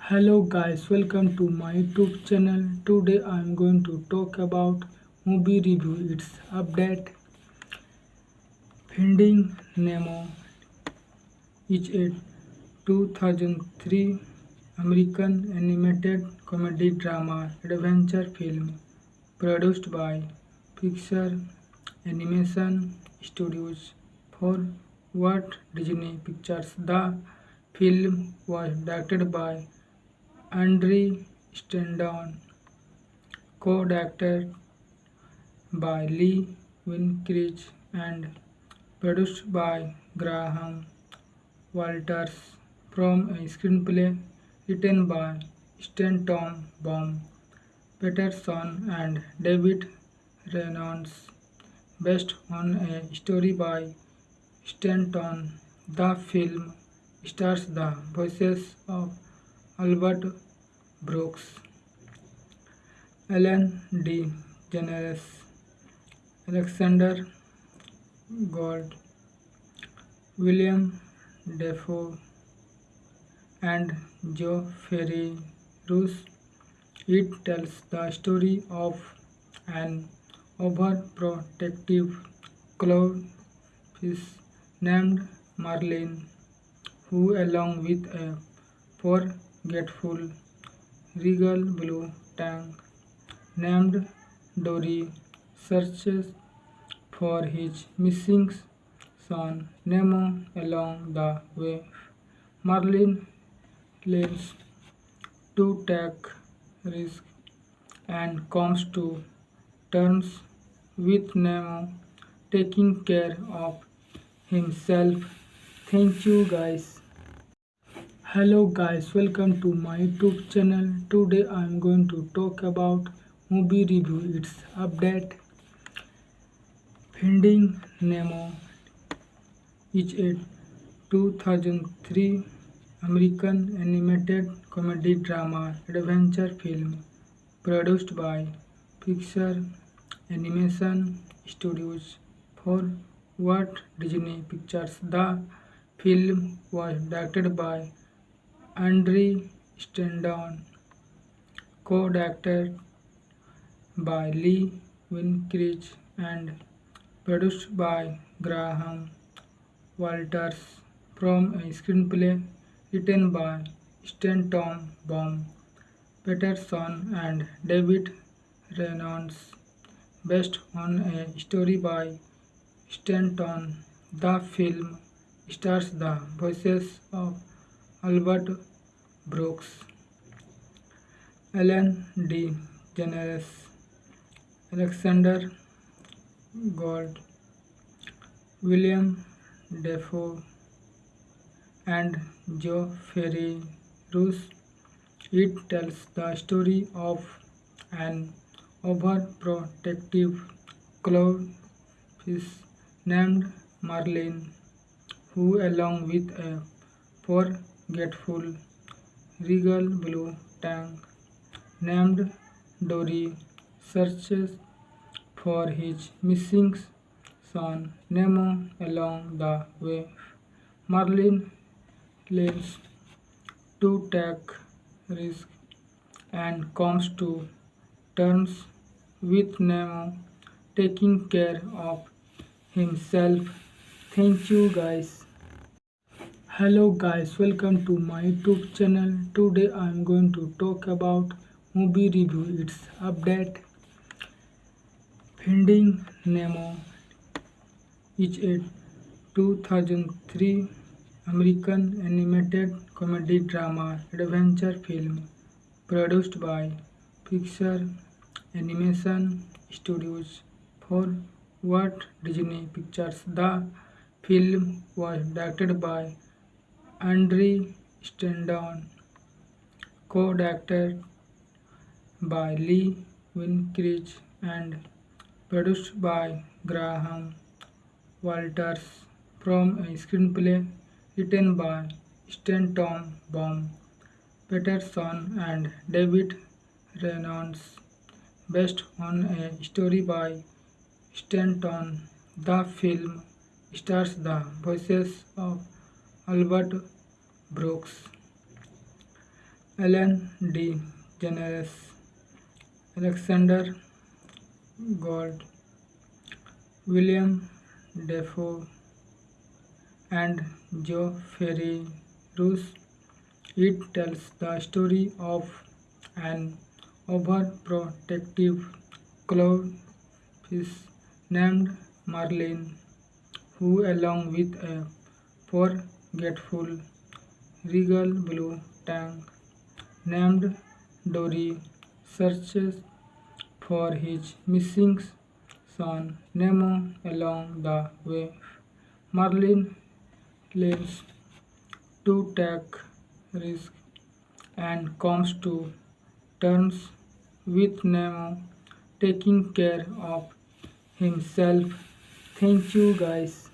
Hello guys, welcome to my YouTube channel. Today I am going to talk about movie review. Its update. Finding Nemo is a 2003 American animated comedy drama adventure film produced by Pixar Animation Studios for Walt Disney Pictures. The film was directed by Andre Stendon, co-directed by Lee Winkridge and produced by Graham Walters from a screenplay written by Stanton Baum, Peterson and David Reynolds, based on a story by Stanton. The film stars the voices of Albert Brooks, Ellen DeGeneres, Alexander Gold, William Dafoe, and Joe Ferry Roos. It tells the story of an overprotective clownfish named Marlin, who, along with a forgetful regal blue tank named Dory, searches for his missing son Nemo. Along the way, Marlin learns to take risks and comes to terms with Nemo taking care of himself. Thank you guys. Hello guys, welcome to my YouTube channel. Today I am going to talk about movie review. Its update. Finding Nemo is a 2003 American animated comedy drama adventure film produced by Pixar Animation Studios for Walt Disney Pictures. The film was directed by Andre Stendon, co-directed by Lee Winkridge and produced by Graham Walters from a screenplay written by Stanton Baum, Peterson and David Reynolds, based on a story by Stanton. The film stars the voices of Albert Brooks, Ellen DeGeneres, Alexander Gold, William Dafoe, and Joe Ferry Roos. It tells the story of an overprotective clownfish named Marlin, who, along with a forgetful regal blue tank named Dory, searches for his missing son Nemo. Along the way, Marlin learns to take risks and comes to terms with Nemo taking care of himself. Thank you guys. Hello guys, welcome to my YouTube channel. Today I am going to talk about movie review. Its update. Finding Nemo is a 2003 American animated comedy drama adventure film produced by Pixar Animation Studios for Walt Disney Pictures. The film was directed by Andre Stendon, co-directed by Lee Winkridge and produced by Graham Walters from a screenplay written by Stanton Baum, Peterson and David Reynolds, based on a story by Stanton. The film stars the voices of Albert Brooks, Ellen DeGeneres, Alexander Gold, William Defoe, and Joe Ferry Roos. It tells the story of an overprotective clownfish named Marlin, who, along with a forgetful regal blue tank named Dory, searches for his missing son Nemo along the way. Marlin learns to take risks and comes to terms with Nemo taking care of himself. Thank you guys.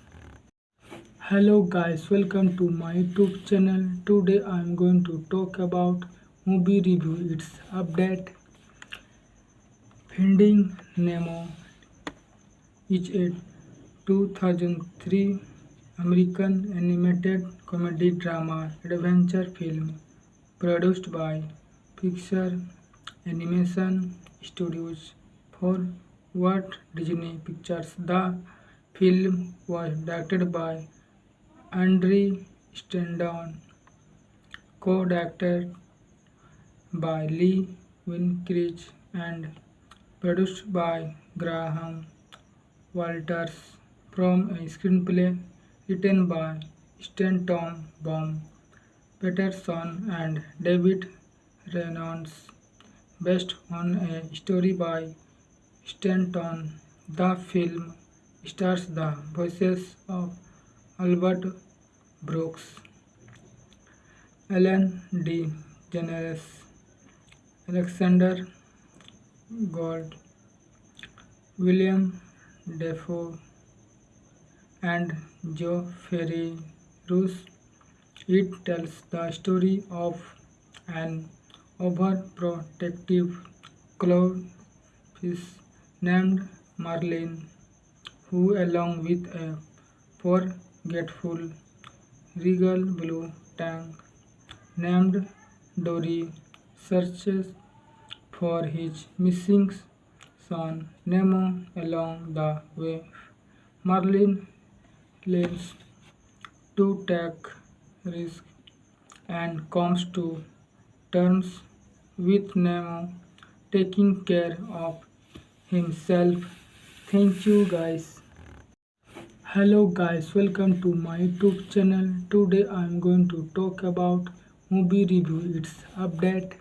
Hello guys, welcome to my YouTube channel. Today I am going to talk about movie review. It's update. Finding Nemo is a 2003 American animated comedy drama adventure film produced by Pixar Animation Studios for Walt Disney Pictures. The film was directed by Andre Stendon, co-directed by Lee Winkridge, and produced by Graham Walters from a screenplay written by Stanton Baum, Peterson, and David Reynolds, based on a story by Stanton. The film stars the voices of Albert Brooks, Ellen DeGeneres, Alexander Gold, William Defoe, and Joe Ferry Roos. It tells the story of an overprotective clownfish named Marlin, who, along with a forgetful regal blue tank named Dory, searches for his missing son Nemo along the way. Marlin learns to take risks and comes to terms with Nemo taking care of himself. Thank you guys. Hello guys, welcome to my YouTube channel. Today I am going to talk about movie review. It's update.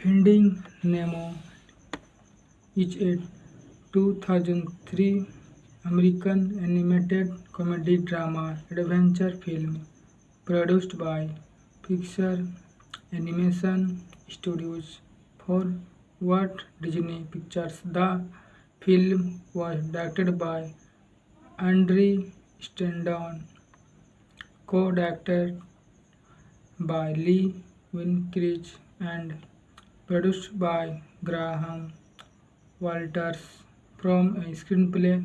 Finding Nemo is a 2003 American animated comedy drama adventure film produced by Pixar Animation Studios for Walt Disney Pictures. The film was directed by Andre Stendon, co-directed by Lee Winkridge, and produced by Graham Walters from a screenplay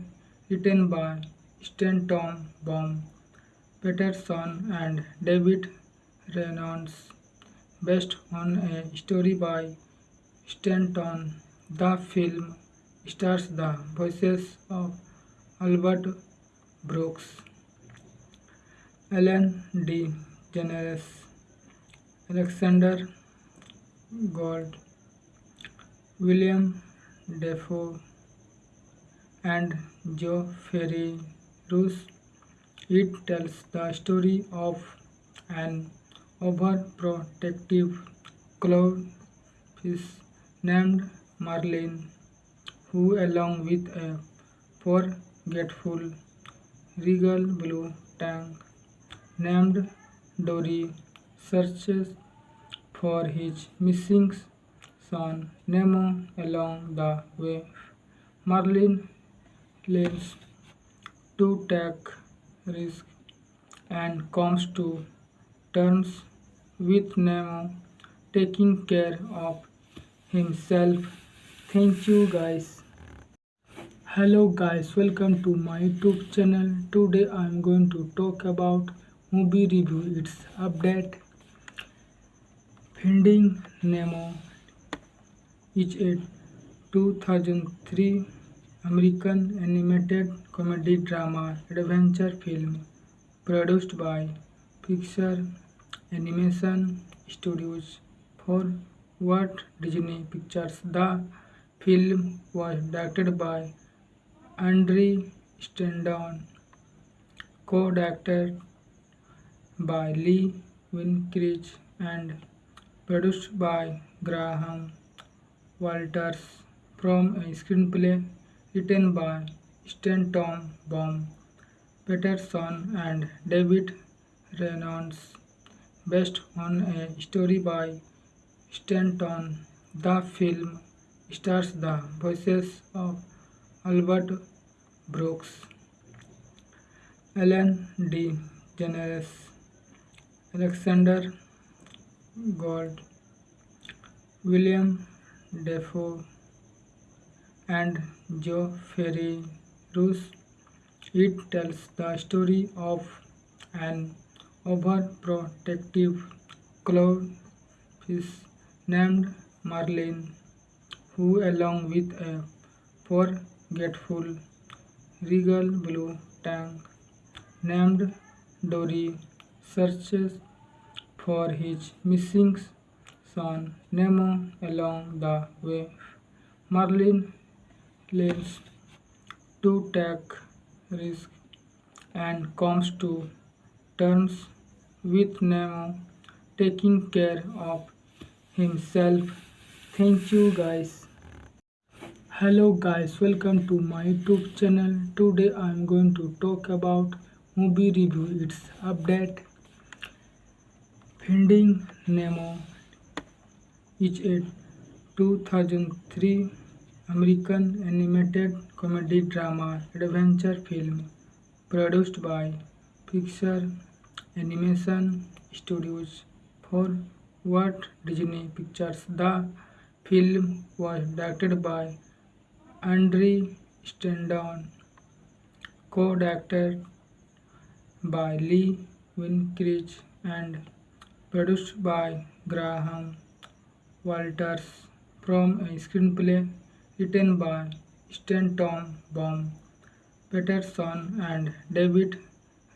written by Stanton Baum, Peterson, and David Reynolds, based on a story by Stanton. The film stars the voices of Albert Brooks, Ellen DeGeneres, Alexander Gold, William Defoe, and Joe Ferry Roos. It tells the story of an overprotective clownfish named Marlin, who, along with a forgetful regal blue tank named Dory, searches for his missing son Nemo along the way. Marlin learns to take risks and comes to terms with Nemo taking care of himself. Thank you guys. Hello guys, welcome to my YouTube channel. Today I am going to talk about movie review. It's update. Finding Nemo is a 2003 American animated comedy drama adventure film produced by Pixar Animation Studios for Walt Disney Pictures. The film was directed by Andre Stendon, co-directed by Lee Winkridge, and produced by Graham Walters from a screenplay written by Stanton Baum, Peterson, and David Reynolds, based on a story by Stanton. The film stars the voices of Albert Brooks, Ellen DeGeneres, Alexander Gold, William Dafoe, and Joe Ferry Roos. It tells the story of an overprotective clownfish named Marlin, who, along with a forgetful regal blue tank named Dory, searches for his missing son Nemo. Along the way, Marlin learns to take risks and comes to terms with Nemo taking care of himself. Thank you guys. Hello guys, welcome to my YouTube channel. Today I am going to talk about movie review. Its update. Finding Nemo is a 2003 American animated comedy drama adventure film produced by Pixar Animation Studios for Walt Disney Pictures. The film was directed by Andre Stendon, co-directed by Lee Winkridge, and produced by Graham Walters from a screenplay written by Stanton Baum, Peterson, and David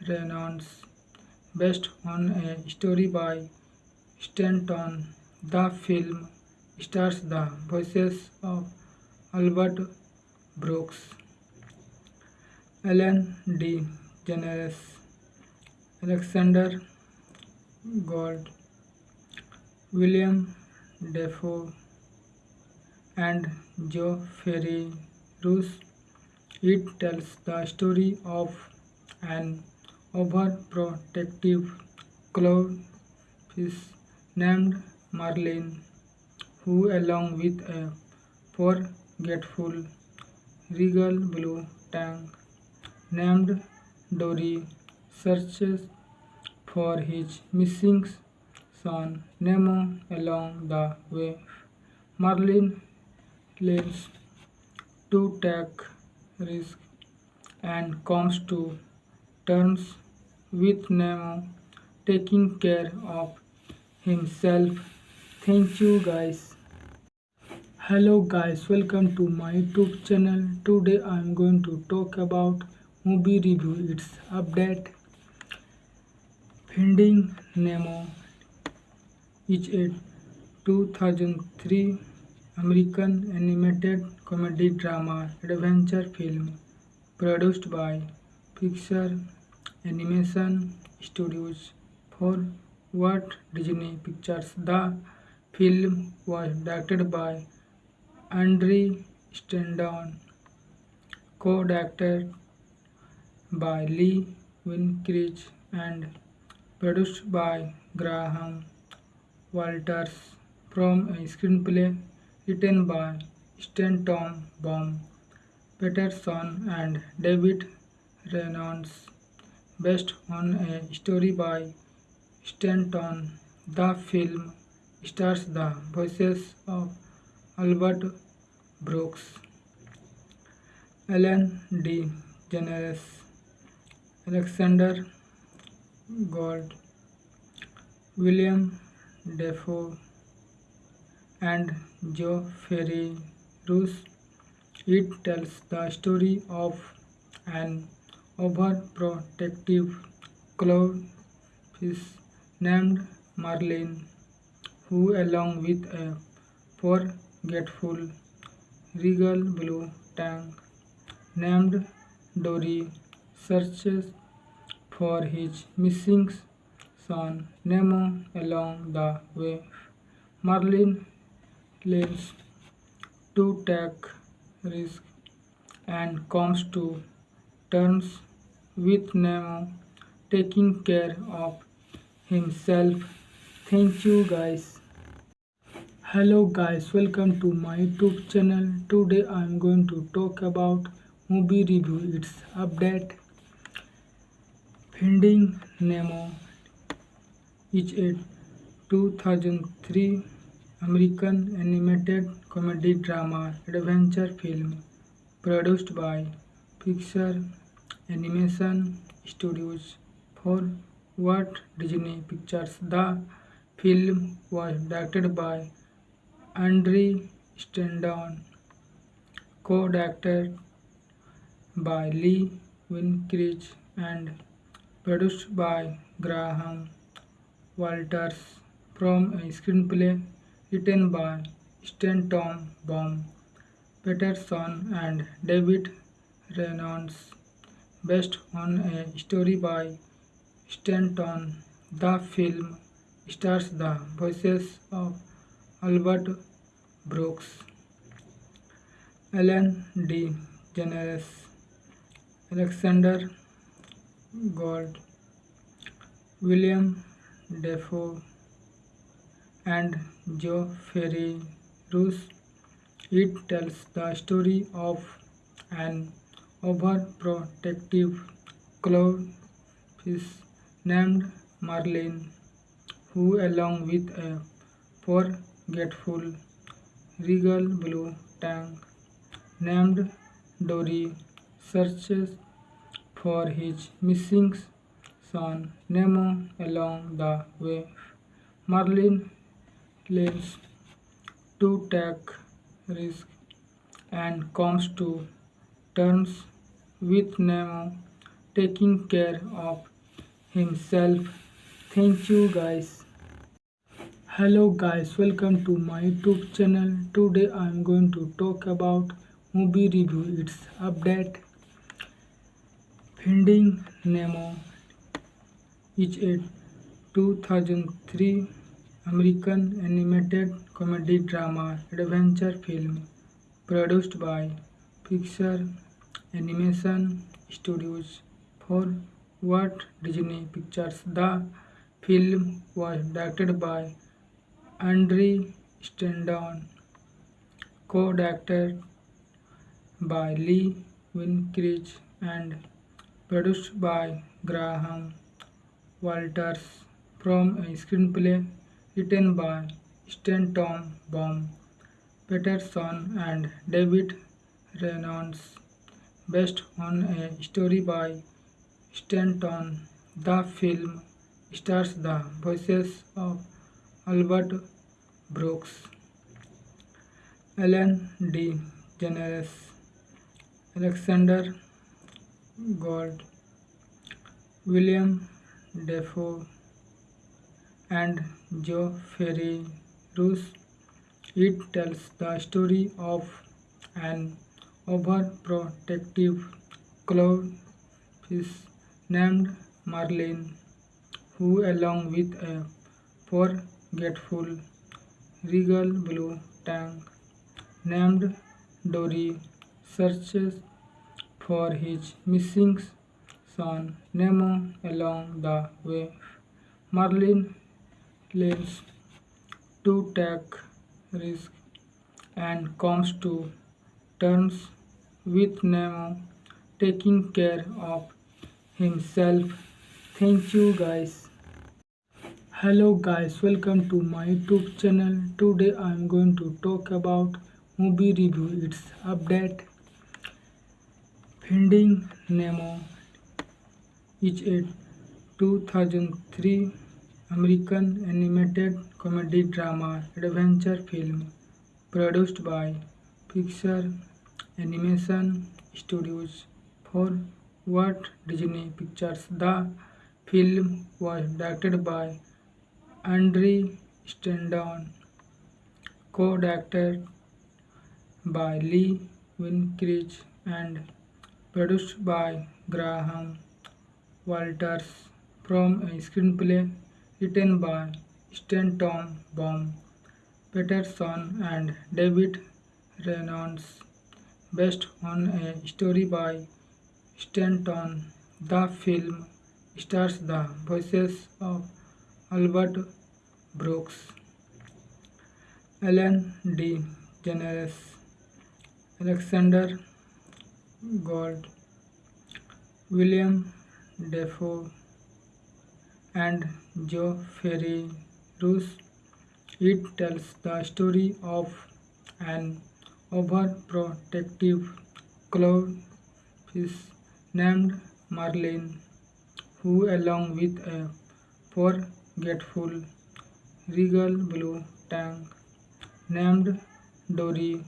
Reynolds, based on a story by Stanton. The film stars the voices of Albert Brooks, Ellen DeGeneres, Alexander Gold, William Dafoe, and Joe Ferry Roos. It tells the story of an overprotective clownfish named Marlin, who, along with a forgetful regal blue tank named Dory, searches for his missing son Nemo. Along the way, Marlin learns to take risks and comes to terms with Nemo taking care of himself. Thank you guys. Hello guys, welcome to my YouTube channel. Today I am going to talk about movie review. Its update. Finding Nemo is a 2003 American animated comedy drama adventure film produced by Pixar Animation Studios for Walt Disney Pictures. The film was directed by Andre Stendon, co-directed by Lee Winkridge, and produced by Graham Walters from a screenplay written by Stanton Baum, Peterson, and David Reynolds, based on a story by Stanton. The film stars the voices of Albert Brooks, Ellen DeGeneres, Alexander Gold, William Dafoe, and Geoffrey Rush. It tells the story of an overprotective clownfish named Marlin, who, along with a forgetful regal blue tank named Dory, searches for his missing son Nemo along the way. Marlin learns to take risks and comes to terms with Nemo taking care of himself. Thank you guys. Hello guys, welcome to my YouTube channel. Today I am going to talk about movie review. It's update. Finding Nemo is a 2003 American animated comedy drama adventure film produced by Pixar Animation Studios for Walt Disney Pictures. The film was directed by Andre Stendon, co-directed by Lee Winkridge, and produced by Graham Walters from a screenplay written by Stanton Baum, Peterson, and David Reynolds, based on a story by Stanton. The film stars the voices of Albert Brooks, Ellen DeGeneres, Alexander Gold, William Dafoe, and Geoffrey Rush. It tells the story of an overprotective clownfish named Marlin, who, along with a forgetful regal blue tank named Dory, searches for his missing son Nemo along the way. Marlin learns to take risks and comes to terms with Nemo taking care of himself. Thank you guys. Hello guys, welcome to my YouTube channel. Today I am going to talk about movie review. It's update. Finding Nemo is a 2003 American animated comedy drama adventure film produced by Pixar Animation Studios for Walt Disney Pictures. The film was directed by Andre Stendon, co-directed by Lee Winkridge, and produced by Graham Walters from a screenplay written by Stanton Baum, Peterson, and David Reynolds, based on a story by Stanton. The film stars the voices of Albert Brooks, Ellen DeGeneres, Alexander Gold, William Dafoe, and Geoffrey Rush. It tells the story of an overprotective clownfish named Marlin, who, along with a forgetful regal blue tank named Dory, searches for his missing son Nemo along the way. Marlin learns to take risks and comes to terms with Nemo taking care of himself. Thank you guys. Hello guys, welcome to my YouTube channel. Today I am going to talk about movie review. It's update. Finding Nemo is a 2003 American animated comedy drama adventure film produced by Pixar Animation Studios for Walt Disney Pictures. The film was directed by Andre Stendon, co-directed by Lee Winkridge, and produced by Graham Walters from a screenplay written by Stanton Baum, Peterson, and David Reynolds, based on a story by Stanton. The film stars the voices of Albert Brooks, Ellen DeGeneres, Alexander Gold, William Dafoe, and Joe Ferry Roos. It tells the story of an overprotective clownfish named Marlin, who, along with a forgetful regal blue tank named Dory,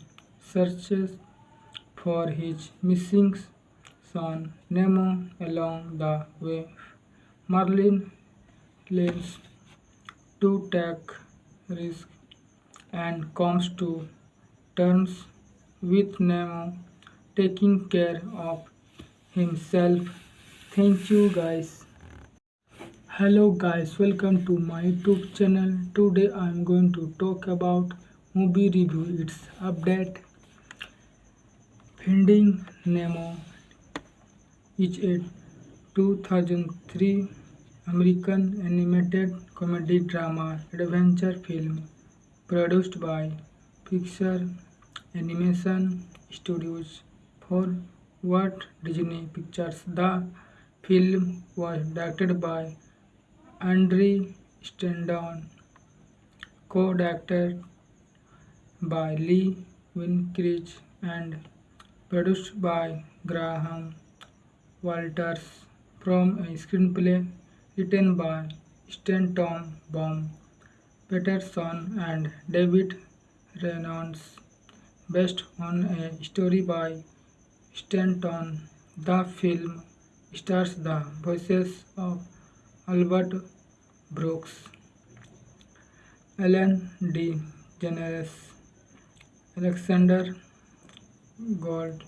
searches for his missing son Nemo. Along the way, Marlin learns to take risks and comes to terms with Nemo taking care of himself. Thank you guys. Hello guys, welcome to my YouTube channel. Today I am going to talk about movie review. It's update. Finding Nemo is a 2003 American animated comedy drama adventure film produced by Pixar Animation Studios for Walt Disney Pictures. The film was directed by Andre Stendon, co-directed by Lee Winkridge, and produced by Graham Walters from a screenplay written by Stanton Baum, Peterson, and David Reynolds, based on a story by Stanton. The film stars the voices of Albert Brooks, Ellen DeGeneres, Alexander Gold,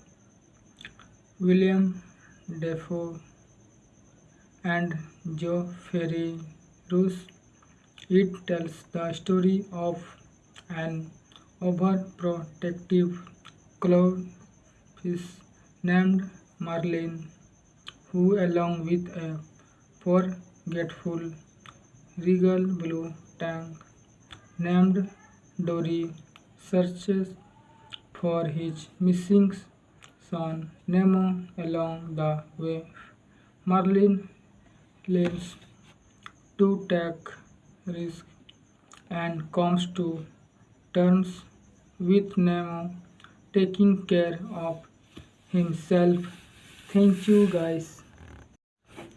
William Dafoe, and Joe Ferry Roos. It tells the story of an overprotective clownfish named Marlin, who, along with a forgetful regal blue tank named Dory, searches for his missing son Nemo. Along the way, Marlin learns to take risks and comes to terms with Nemo taking care of himself. Thank you guys.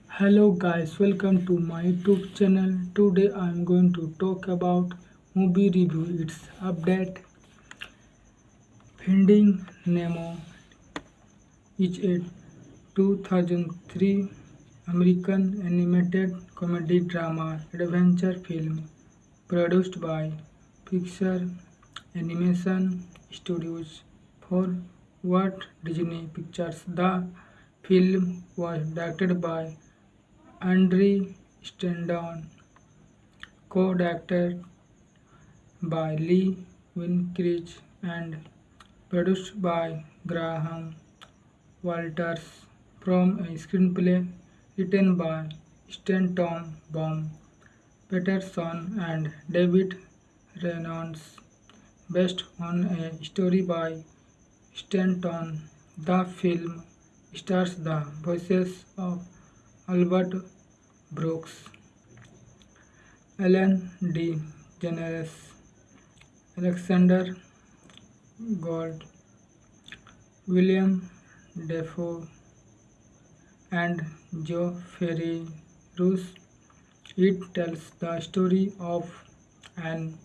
Hello guys, welcome to my YouTube channel. Today I am going to talk about movie review. It's update. Finding Nemo is a 2003 American animated comedy drama adventure film produced by Pixar Animation Studios for Walt Disney Pictures. The film was directed by Andre Stendon, co-directed by Lee Winkridge, and produced by Graham Walters from a screenplay written by Stanton Baum, Peterson, and David Reynolds, based on a story by Stanton. The film stars the voices of Albert Brooks, Ellen DeGeneres, Alexander Gold, William Dafoe, and Joe Ferry Roos. It tells the story of an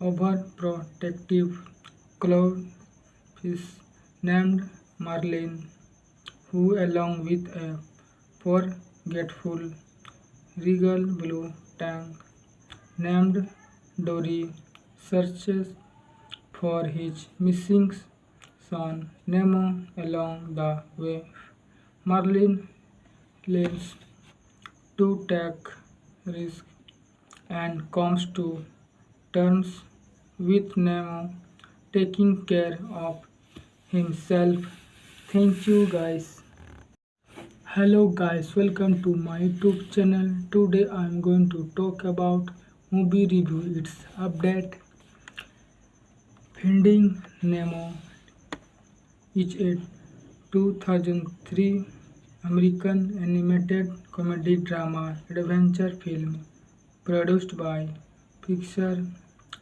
overprotective clownfish named Marlin, who, along with a forgetful regal blue tank named Dory, searches for his missing son Nemo along the way. Marlin learns to take risks and comes to terms with Nemo taking care of himself. Thank you guys. Hello guys, welcome to my YouTube channel. Today I am going to talk about movie review. It's update. Finding Nemo is a 2003 American animated comedy drama adventure film produced by Pixar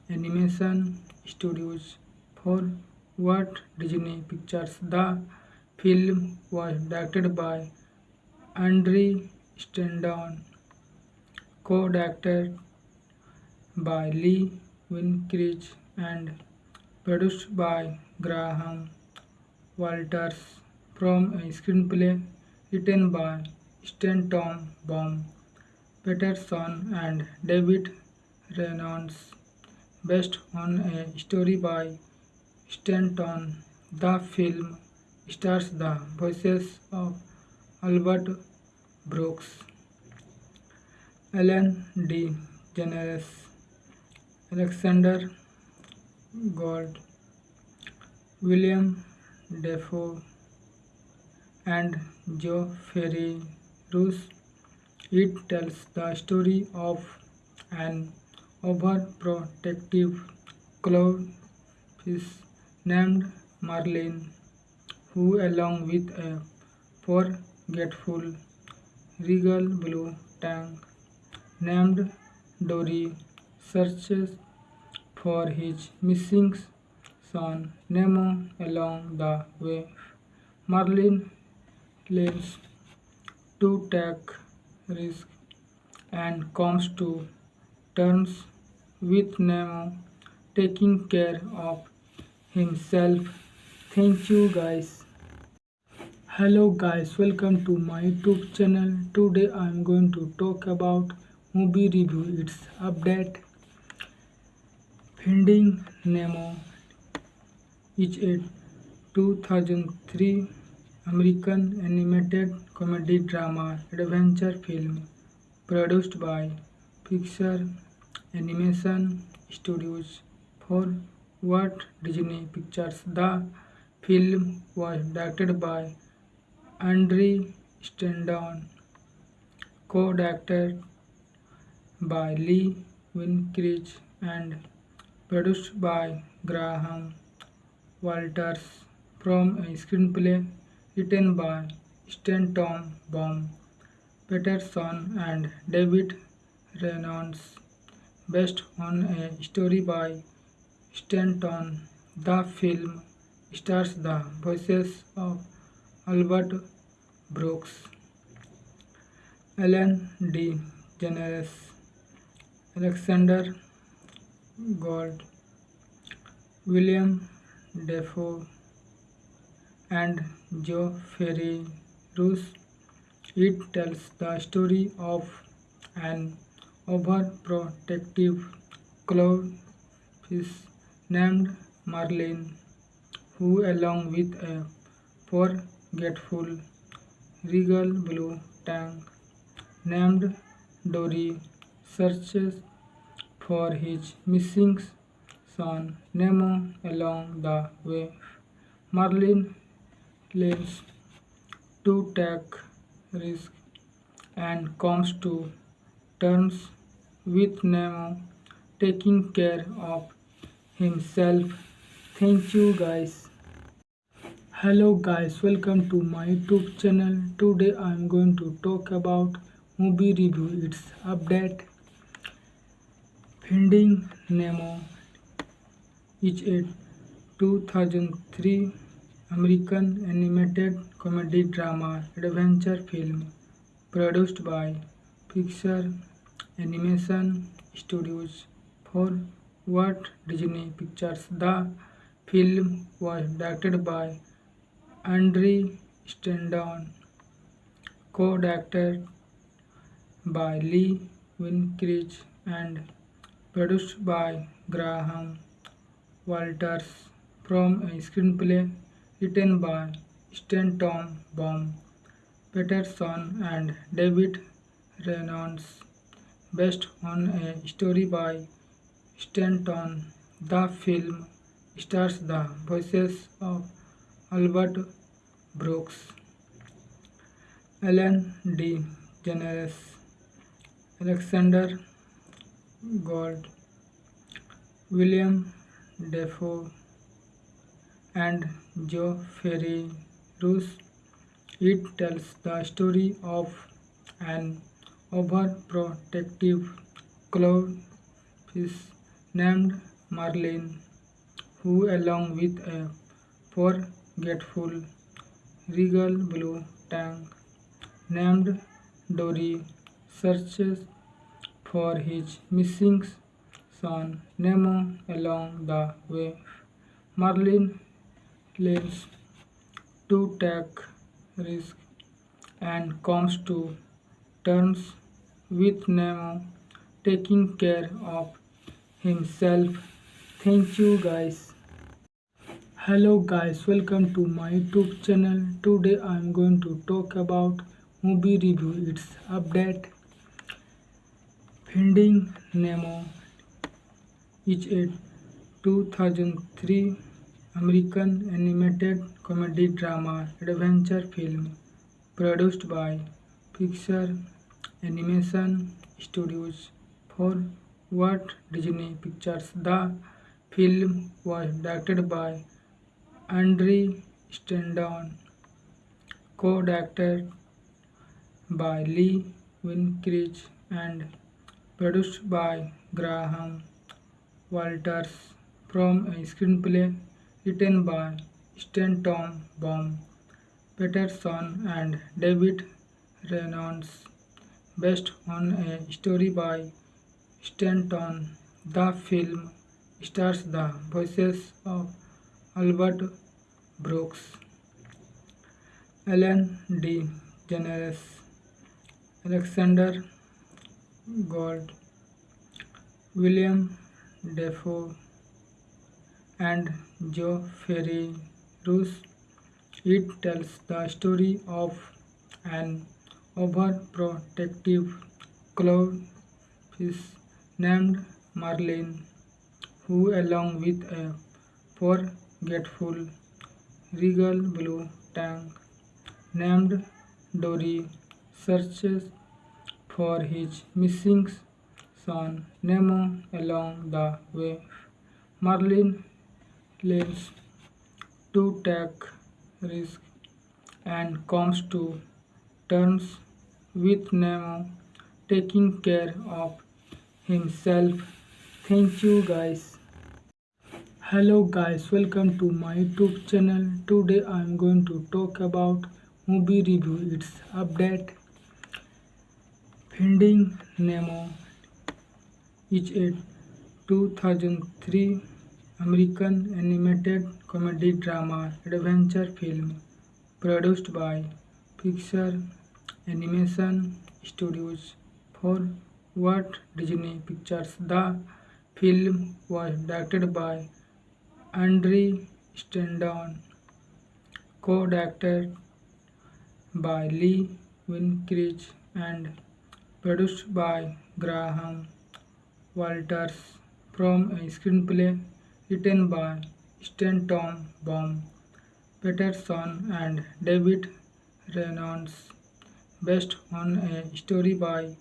Animation Studios for Walt Disney Pictures. The film was directed by Andre Stendon, co-directed by Lee Winkridge and produced by Graham Walters from a screenplay written by Stanton Baum, Peterson and David Reynolds, based on a story by Stanton. The film stars the voices of Albert Brooks, Ellen DeGeneres, Alexander Gold, William Dafoe, and Joe Ferry Roos. It tells the story of an overprotective clownfish named Marlin, who, along with a forgetful regal blue tank named Dory, searches for his missing son Nemo along the way. Marlin learns to take risks and comes to terms with Nemo taking care of himself. Thank you guys. Hello guys, welcome to my YouTube channel. Today I am going to talk about movie review. It's update. Finding Nemo is a 2003 American animated comedy drama adventure film produced by Pixar Animation Studios for Walt Disney Pictures. The film was directed by Andre Stendon, co-directed by Lee Winkridge and produced by Graham Walters from a screenplay written by Stanton Baum, Peterson and David Reynolds, based on a story by Stanton. The film stars the voices of Albert Brooks, Ellen DeGeneres, Alexander Gold, William Dafoe, and Joe Ferry Roos. It tells the story of an overprotective clownfish named Marlin, who, along with a forgetful regal blue tank named Dory, searches for his missing son Nemo along the way. Marlin learns to take risks and comes to terms with Nemo taking care of himself. Thank you guys. Hello guys, welcome to my YouTube channel. Today I am going to talk about movie review. It's update. Finding Nemo is a 2003 American animated comedy drama adventure film produced by Pixar Animation Studios for Walt Disney Pictures. The film was directed by Andre Stendon, co-directed by Lee Winkridge, and produced by Graham Walters from a screenplay written by Stanton Baum, Peterson, and David Reynolds, based on a story by Stanton. The film stars the voices of Albert Brooks, Ellen DeGeneres, Alexander Gold, William Dafoe, and Joe Ferry Roos. It tells the story of an overprotective clownfish named Marlin, who, along with a forgetful regal blue tank named Dory, searches for his missing son Nemo. Along the way, Marlin learns to take risks and comes to terms with Nemo taking care of himself. Thank you guys. Hello guys, welcome to my YouTube channel. Today I am going to talk about movie review. Its update. Finding Nemo is a 2003 American animated comedy drama adventure film produced by Pixar Animation Studios for Walt Disney Pictures. The film was directed by Andre Stendon, co-directed by Lee Winkridge, and produced by Graham Walters from a screenplay written by Stanton Baum, Peterson, and David Reynolds, based on a story by Stanton. The film stars the voices of Albert Brooks, Ellen DeGeneres, Alexander Gold, William Dafoe, and Joe Ferry Roos. It tells the story of an overprotective clownfish named Marlin, who, along with a forgetful regal blue tank named Dory, searches for his missing son Nemo. Along the way, Marlin learns to take risks and comes to terms with Nemo taking care of himself. Thank you guys. Hello guys, welcome to my YouTube channel. Today I am going to talk about movie review. Its update. Finding Nemo is a 2003 American animated comedy drama adventure film produced by Pixar Animation Studios for Walt Disney Pictures. The film was directed by Andre Stendon, co-directed by Lee Winkridge, and produced by Graham Walters from a screenplay written by Stanton Baum, Peterson, and David Reynolds, based on a story by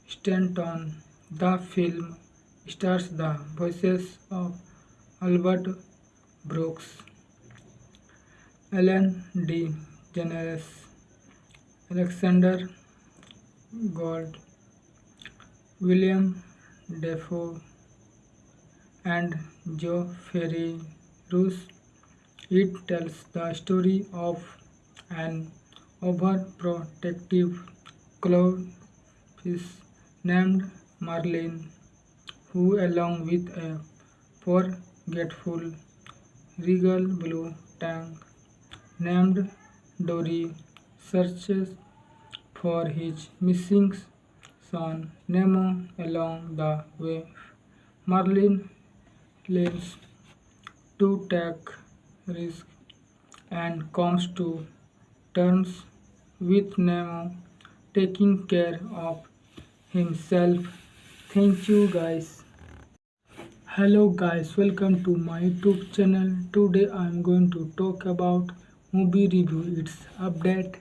Stanton. The film stars the voices of Albert Brooks, Ellen DeGeneres, Alexander Gold, William Dafoe, and Joe Ferry Roos. It tells the story of an overprotective clownfish named Marlene, who, along with a forgetful regal blue tank named Dory, searches for his missing son Nemo along the way. Marlin learns to take risks and comes to terms with Nemo taking care of himself. Thank you guys. Hello guys, welcome to my YouTube channel. Today I am going to talk about movie review. Its update.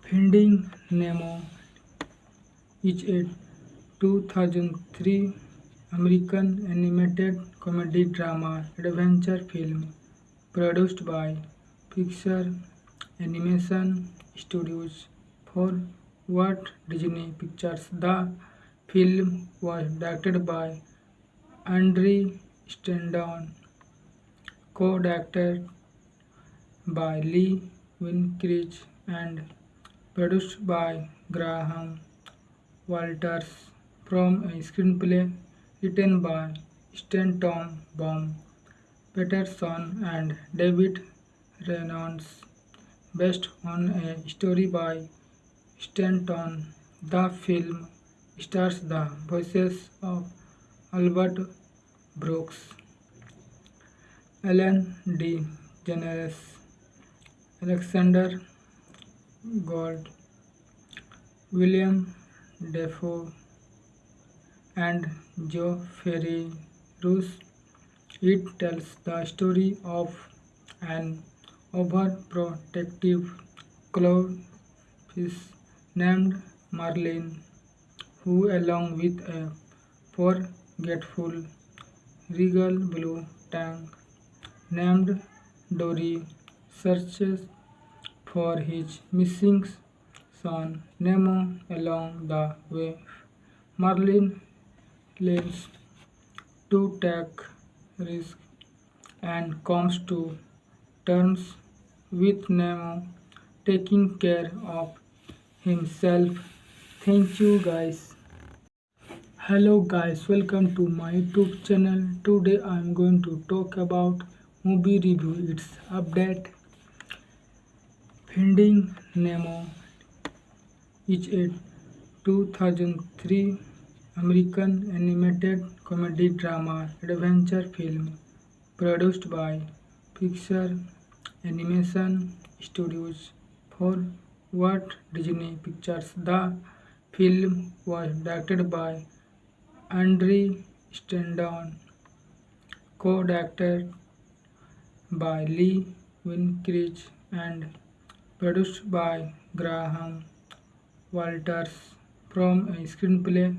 Finding Nemo is a 2003 American animated comedy drama adventure film produced by Pixar Animation Studios for Walt Disney Pictures. The film was directed by Andre Stendon, co-directed by Lee Winkridge, and produced by Graham Walters from a screenplay written by Stanton Baum, Peterson, and David Reynolds, based on a story by Stanton. The film stars the voices of Albert Brooks, Ellen DeGeneres, Alexander Gold, William Dafoe, and Joe Ferry Roos. It tells the story of an overprotective clownfish named Marlene, who, along with a forgetful regal blue tank named Dory, searches for his missing son Nemo along the way. Marlin learns to take risks and comes to terms with Nemo taking care of himself. Thank you guys. Hello guys, welcome to my YouTube channel. Today I am going to talk about movie review. Its update. Finding Nemo is a 2003 American animated comedy drama adventure film produced by Pixar Animation Studios for Walt Disney Pictures. The film was directed by Andre Stendon, co-directed by Lee Winkridge, and produced by Graham Walters from a screenplay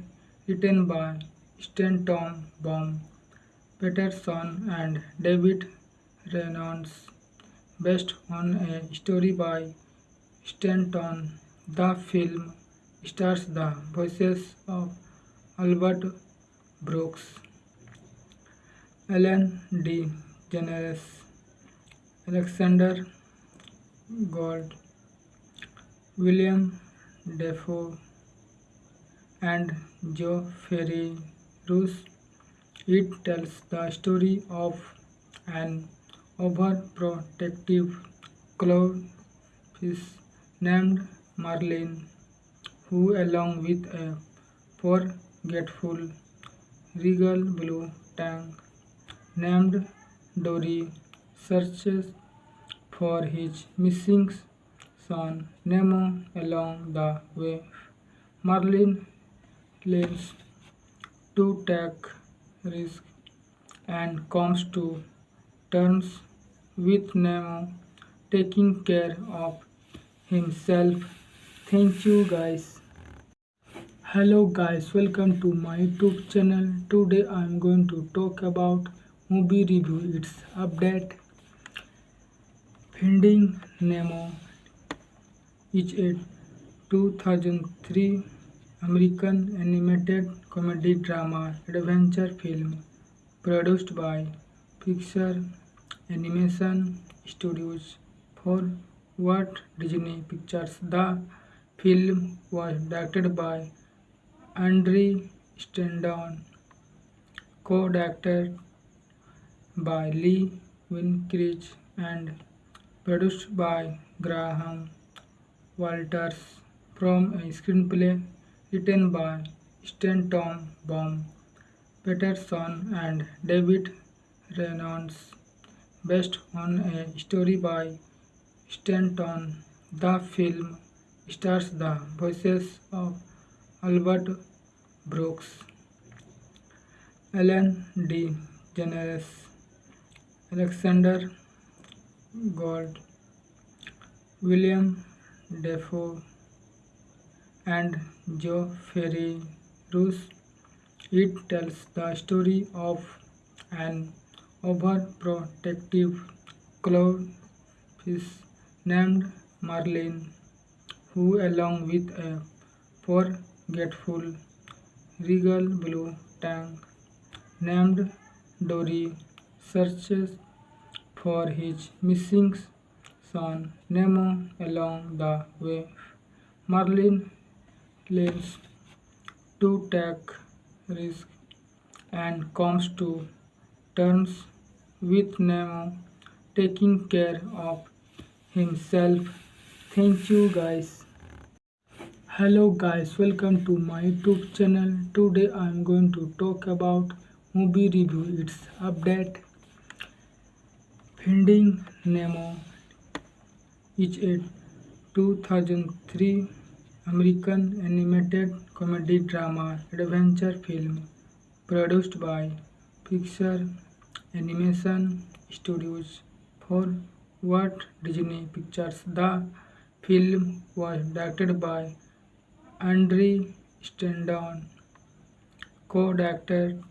written by Stanton Baum, Peterson, and David Reynolds, based on a story by Stanton. The film stars the voices of Albert Brooks, Ellen DeGeneres, Alexander Gold, William Dafoe, and Joe Ferry Roos. It tells the story of an overprotective clownfish named Marlene, who, along with a forgetful regal blue tank named Dory, searches for his missing son Nemo along the way. Marlin learns to take risks and comes to terms with Nemo taking care of himself. Thank you guys. Hello guys, welcome to my YouTube channel. Today I am going to talk about movie review. Its update. Finding Nemo is a 2003 American animated comedy drama adventure film produced by Pixar Animation Studios for Walt Disney Pictures. The film was directed by Andre Stendon, co-directed by Lee Winkridge and produced by Graham Walters, from a screenplay written by Stanton Baum Peterson and David Reynolds, based on a story by Stanton. The film stars the voices of Albert Brooks, Ellen DeGeneres, Alexander Gold, William Dafoe, and Joe Ferry Roos. It tells the story of an overprotective clownfish named Marlin, who, along with a forgetful regal blue tank named Dory, searches for his missing son Nemo. Along the way, Marlin learns to take risks and comes to terms with Nemo taking care of himself. Thank you guys. Hello guys, welcome to my YouTube channel. Today I am going to talk about movie review. Its update. Finding Nemo is a 2003 American animated comedy drama adventure film produced by Pixar Animation Studios for Walt Disney Pictures. The film was directed by Andre Stendon, co-directed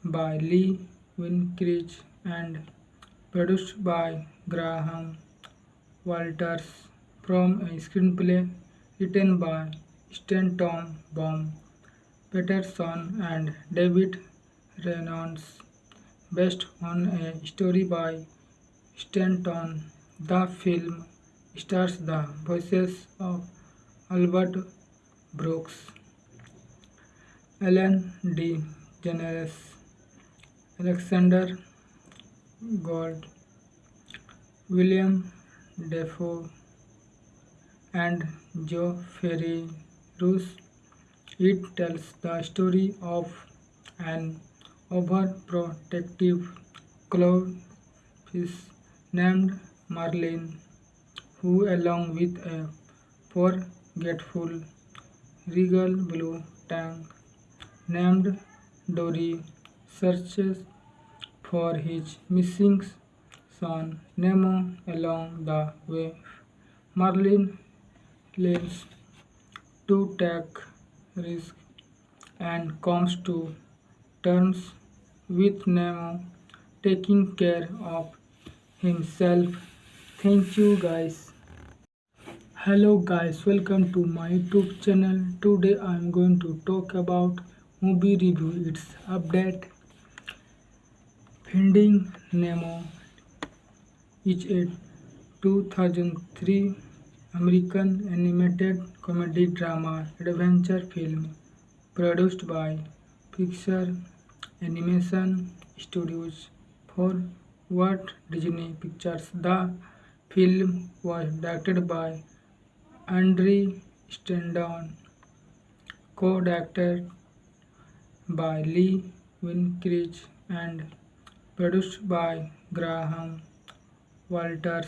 by Lee Winkridge and produced by Graham Walters, from a screenplay written by Stanton Baum Peterson and David Reynolds, based on a story by Stanton. The film stars the voices of Albert Brooks, Ellen DeGeneres, Alexander Gold, William Dafoe, and Joe Ferry Roos. It tells the story of an overprotective clownfish named Marlin, who, along with a forgetful regal blue tank named Dory, searches for his missing son Nemo. Along the way, Marlin learns to take risks and comes to terms with Nemo taking care of himself. Thank you guys. Hello guys, welcome to my YouTube channel. Today I am going to talk about movie review. Its update. Finding Nemo is a 2003 American animated comedy drama adventure film produced by Pixar Animation Studios for Walt Disney Pictures. The film was directed by Andre Stendon, co-directed by Lee Winkridge and produced by Graham Walters,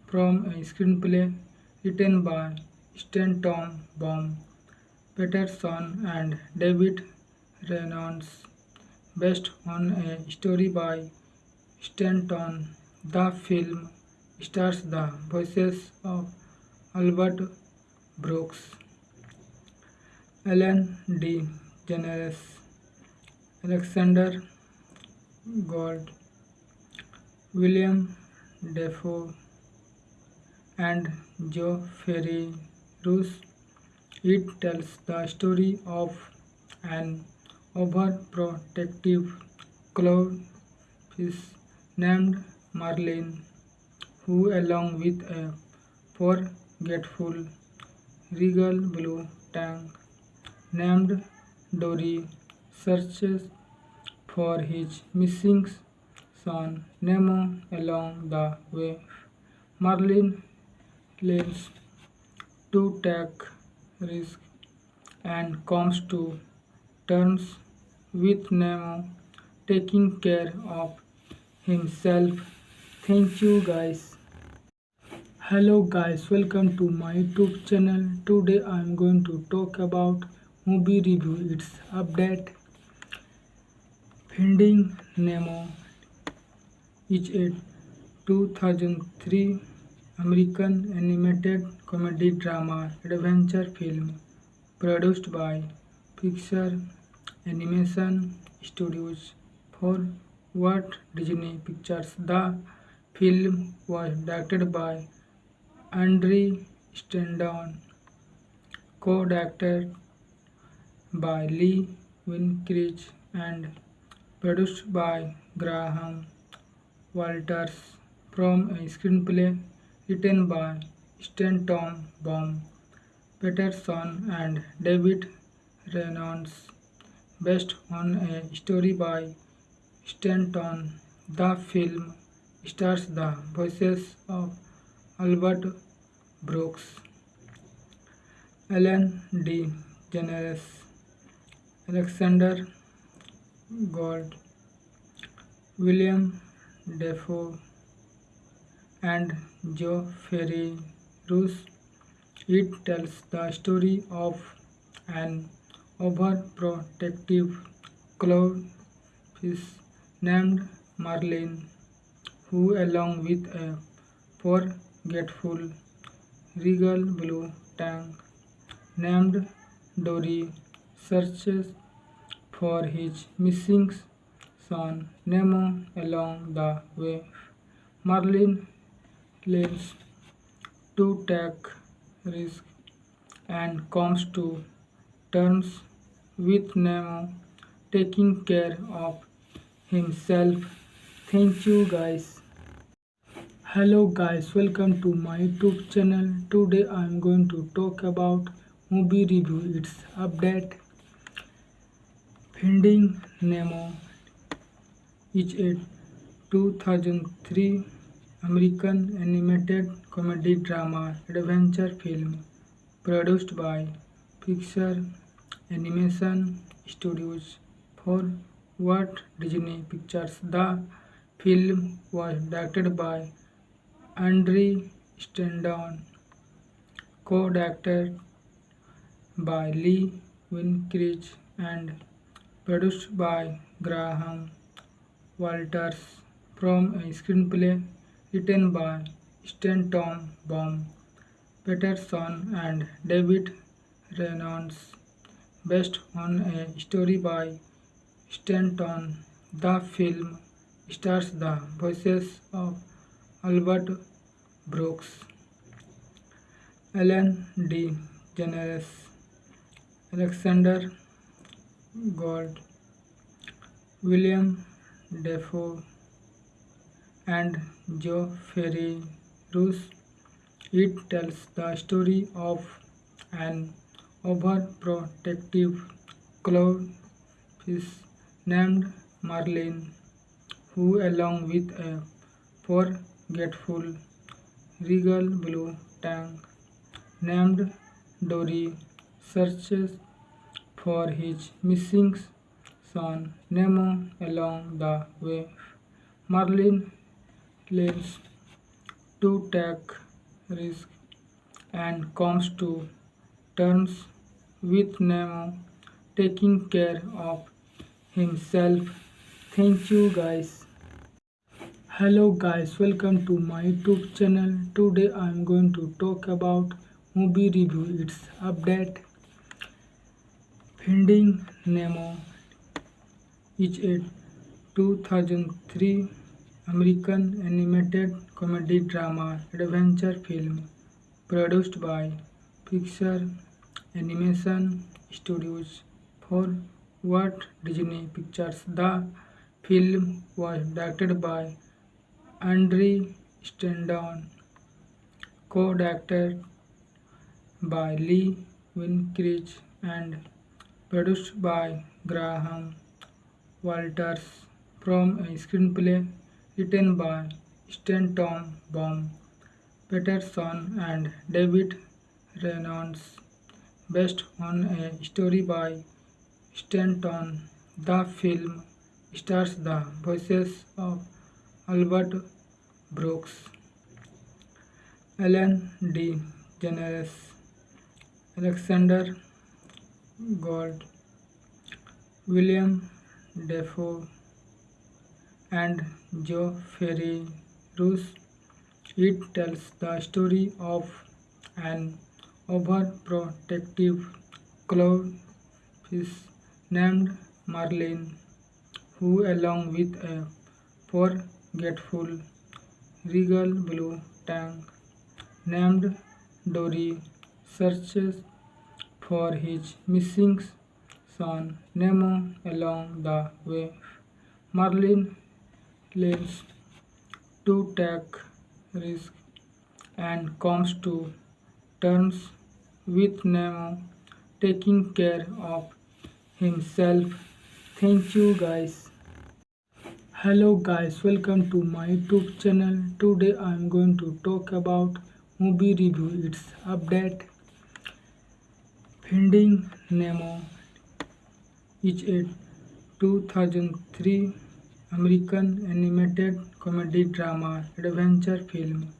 from a screenplay written by Stanton Baum Peterson and David Reynolds, based on a story by Stanton. The film stars the voices of Albert Brooks, Ellen DeGeneres, Alexander Gold, William Dafoe, and Joe Ferry Roos. It tells the story of an overprotective clownfish named Marlin, who, along with a forgetful regal blue tank named Dory searches for his missing son Nemo. Along the way, Marlin learns to take risks and comes to terms with Nemo taking care of himself. Thank you guys. Hello guys, welcome to my YouTube channel. Today I am going to talk about movie review. Its update. Finding Nemo is a 2003 American animated comedy drama adventure film produced by Pixar Animation Studios for Walt Disney Pictures. The film was directed by Andre Stendon, co-directed by Lee Winkridge and produced by Graham Walters from a screenplay written by Stanton Baum, Peterson and David Reynolds, based on a story by Stanton. The film stars the voices of Albert Brooks, Ellen DeGeneres, Alexander Gold, William Dafoe, and Joe Ferry-Roos. It tells the story of an overprotective clownfish named Marlin, who, along with a forgetful regal blue tank named Dory, searches for his missing son Nemo. Along the way, Marlin learns to take risks and comes to terms with Nemo taking care of himself. Thank you guys. Hello guys, welcome to my YouTube channel. Today I am going to talk about movie review. Its update. Finding Nemo is a 2003 American animated comedy drama adventure film produced by Pixar Animation Studios for Walt Disney Pictures. The film was directed by Andre Stendon, co-directed by Lee Winkridge and produced by Graham Walters from a screenplay written by Stanton Baum, Peterson and David Reynolds, based on a story by Stanton. The film stars the voices of Albert Brooks, Ellen DeGeneres, Alexander Gold, William Dafoe, and Joe Ferry-Roos. It tells the story of an overprotective clownfish named Marlin, who, along with a forgetful regal blue tank named Dory, searches for his missing son Nemo. Along the way, Marlin learns to take risks and comes to terms with Nemo taking care of himself. Thank you guys. Hello guys, welcome to my YouTube channel. Today I am going to talk about movie review. Its update. Finding Nemo is a 2003 American animated comedy drama adventure film produced by Pixar Animation Studios for Walt Disney Pictures. The film was directed by Andre Stendon, co-directed by Lee Winkridge and produced by Graham Walters from a screenplay written by Stanton Baum, Peterson and David Reynolds, based on a story by Stanton. The film stars the voices of Albert Brooks, Ellen DeGeneres, Alexander Gold, William Dafoe, and Joe Ferry Roos. It tells the story of an overprotective clownfish named Marlin, who, along with a forgetful regal blue tank named Dory, searches for his missing son Nemo. Along the way, Marlin learns to take risks and comes to terms with Nemo taking care of himself. Thank you guys. Hello guys, welcome to my YouTube channel. Today I am going to talk about movie review. Its update. Finding Nemo is a 2003 American animated comedy drama adventure film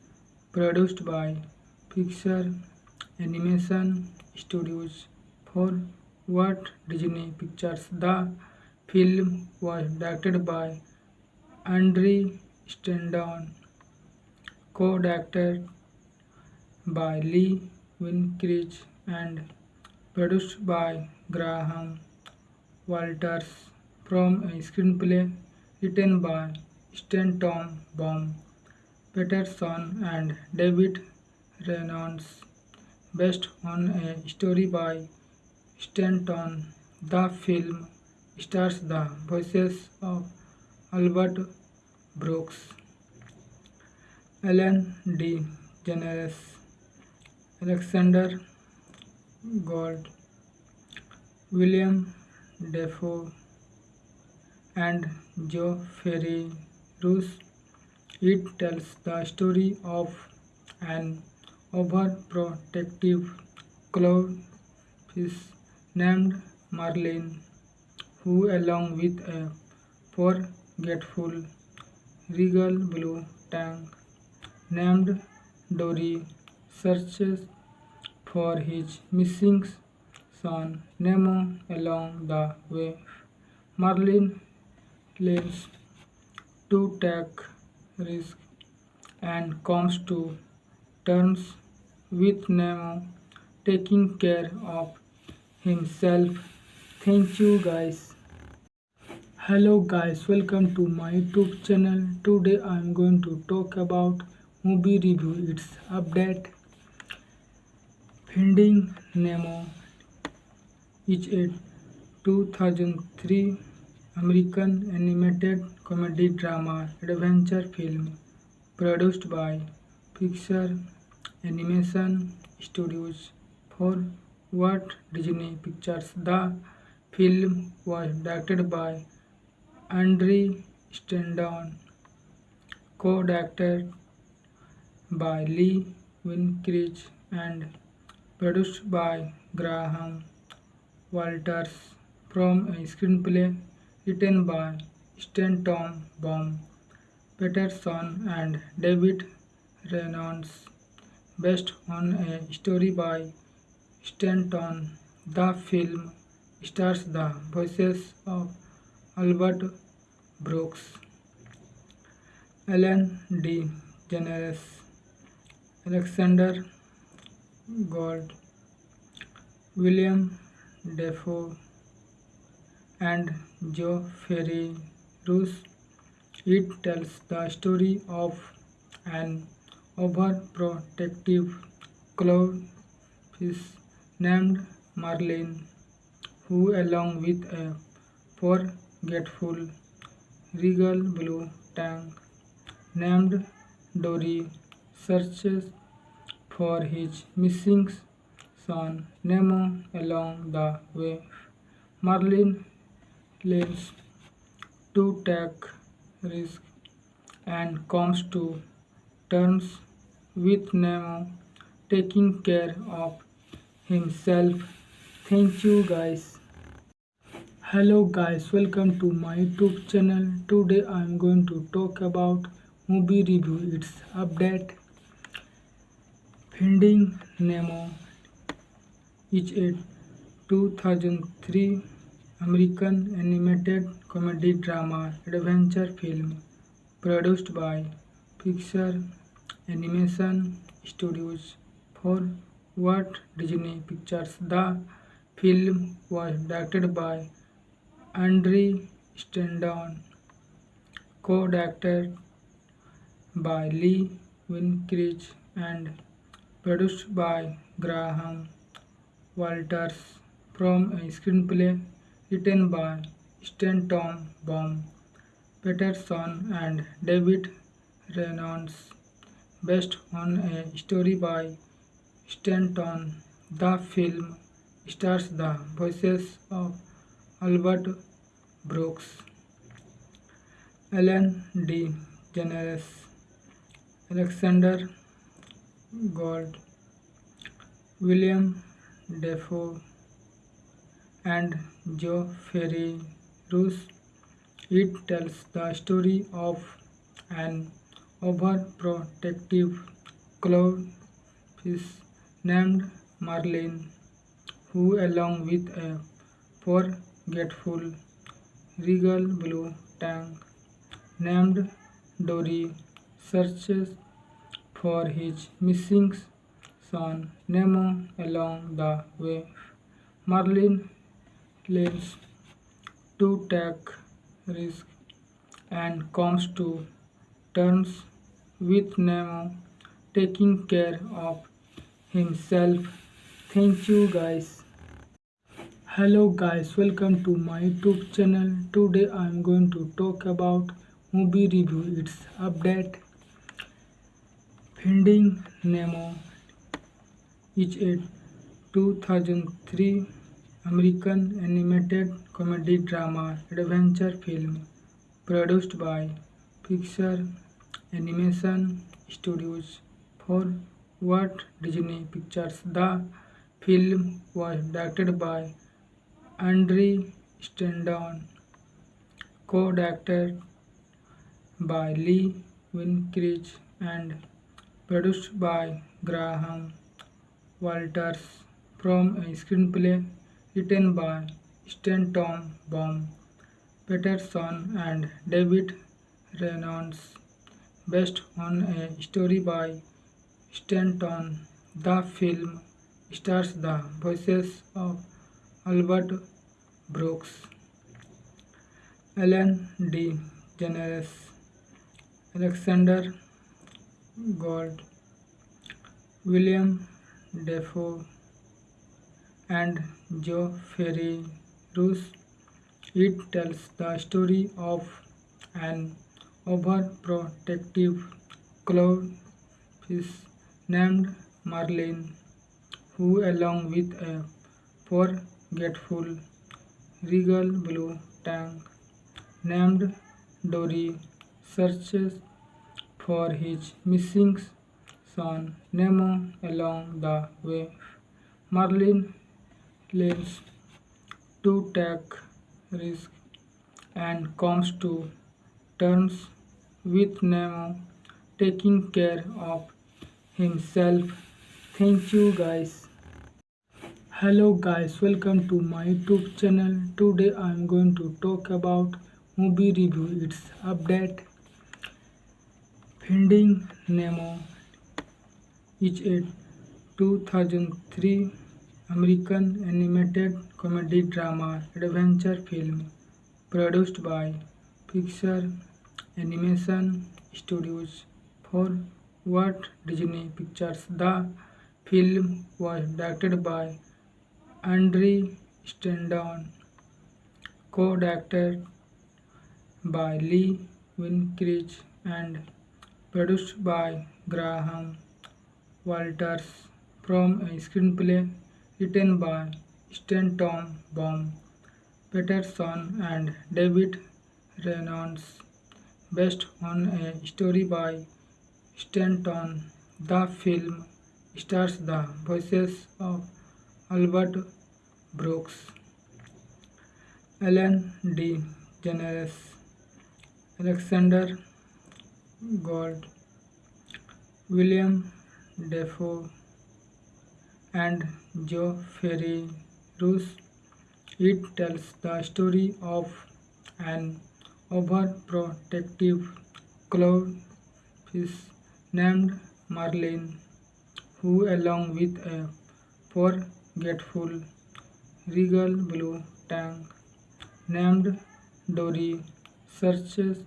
produced by Pixar Animation Studios for Walt Disney Pictures. The film was directed by Andre Stendon, co-directed by Lee Winkridge, and produced by Graham Walters from a screenplay written by Stanton Baum, Peterson and David Reynolds, based on a story by Stanton. The film stars the voices of Albert Brooks, Ellen DeGeneres, Alexander Gold, William Dafoe, and Joe Ferry Roos. It tells the story of an overprotective clownfish named Marlin, who, along with a forgetful regal blue tank named Dory, searches for his missing son Nemo. Along the way, Marlin learns to take risks and comes to terms with Nemo taking care of himself. Thank you guys. Hello guys, welcome to my YouTube channel. Today I am going to talk about movie review. Its update. Finding Nemo is a 2003 American animated comedy drama adventure film produced by Pixar Animation Studios for Walt Disney Pictures. The film was directed by Andre Stendon, co-directed by Lee Winkridge, and produced by Graham Walters from a screenplay written by Stanton Baum, Peterson and David Reynolds, based on a story by Stanton. The film stars the voices of Albert Brooks, Ellen DeGeneres, Alexander Gold, William Dafoe, and Joe Ferry Roos. It tells the story of an overprotective clownfish named Marlin, who, along with a forgetful regal blue tank named Dory, searches for his missing son Nemo. Along the way, Marlin learns to take risks and comes to terms with Nemo taking care of himself. Thank you guys. Hello guys, welcome to my YouTube channel. Today I am going to talk about movie review. It's update. Finding Nemo is a 2003 American animated comedy drama adventure film produced by Pixar Animation Studios for Walt Disney Pictures. The film was directed by Andre Stendon, co-directed by Lee Winkridge and produced by Graham Walters from a screenplay written by Stanton Baum, Peterson and David Reynolds, based on a story by Stanton. The film stars the voices of Albert Brooks, Ellen DeGeneres, Alexander Gold, William Dafoe, and Joe Ferry Roos. It tells the story of an overprotective clownfish named Marlin, who, along with a forgetful regal blue tank named Dory, searches for his missing son Nemo. Along the way, Marlin learns to take risks and comes to terms with Nemo taking care of himself. Thank you guys. Hello guys, welcome to my YouTube channel. Today I am going to talk about movie review. It's update. Finding Nemo is a 2003 American animated comedy drama adventure film produced by Pixar Animation Studios for Walt Disney Pictures. The film was directed by Andre Stendon, co-directed by Lee Winkridge and produced by Graham Walters from a screenplay written by Stanton Baum, Peterson and David Reynolds, based on a story by Stanton. The film stars the voices of Albert Brooks, Ellen DeGeneres, Alexander Gold, William Dafoe, and Joe Ferry Roos. It tells the story of an overprotective clownfish named Marlin, who, along with a forgetful regal blue tank named Dory, searches for his missing son Nemo. Along the way, Marlin learns to take risks and comes to terms with Nemo taking care of himself. Thank you guys. Hello guys, welcome to my YouTube channel. Today I am going to talk about movie review. It's update. Finding Nemo is a 2003 American animated comedy drama adventure film produced by Pixar Animation Studios for Walt Disney Pictures. The film was directed by Andre Stendon, co-directed by Lee Winkridge and produced by Graham Walters from a screenplay written by Stanton Baum, Patterson and David Reynolds, based on a story by Stanton. The film stars the voices of Albert Brooks, Ellen DeGeneres, Alexander Gold, William Defoe, and Joe Ferry Roos. It tells the story of an overprotective clownfish named Marlin, who, along with a forgetful regal blue tank named Dory, searches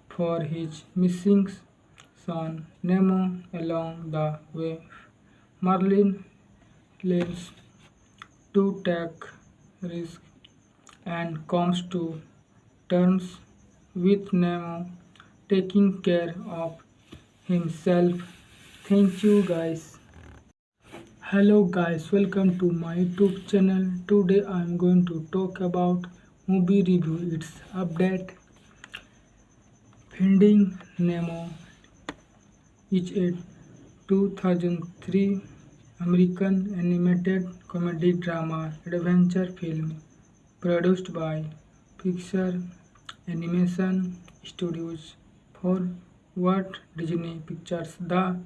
for his missing son Nemo along the way. Marlin learns to take risks and comes to terms with Nemo taking care of himself. Thank you guys. Hello guys, welcome to my YouTube channel. Today I am going to talk about movie review. Its update. Finding Nemo is a 2003 American animated comedy drama adventure film produced by Pixar Animation Studios for Walt Disney Pictures. The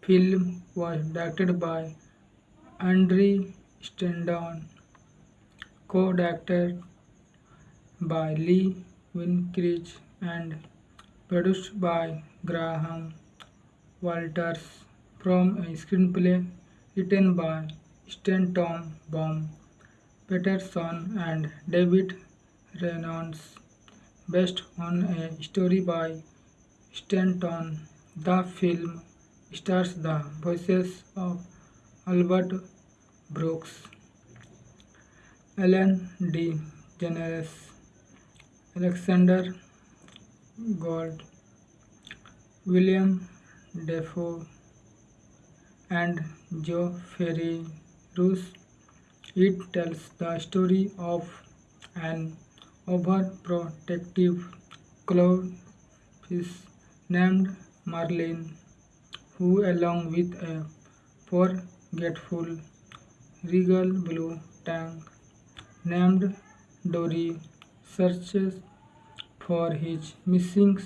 film was directed by Andre Stendon, co-directed by Lee Winkridge, and produced by Graham Walters from a screenplay written by Stanton Baum, Patterson, and David Reynolds, based on a story by Stanton. The film stars the voices of Albert Brooks, Ellen DeGeneres, Alexander Gold, William Defoe, and Joe Ferry Roos. It tells the story of an overprotective clownfish named Marlin, who, along with a forgetful regal blue tank named Dory, searches for his missing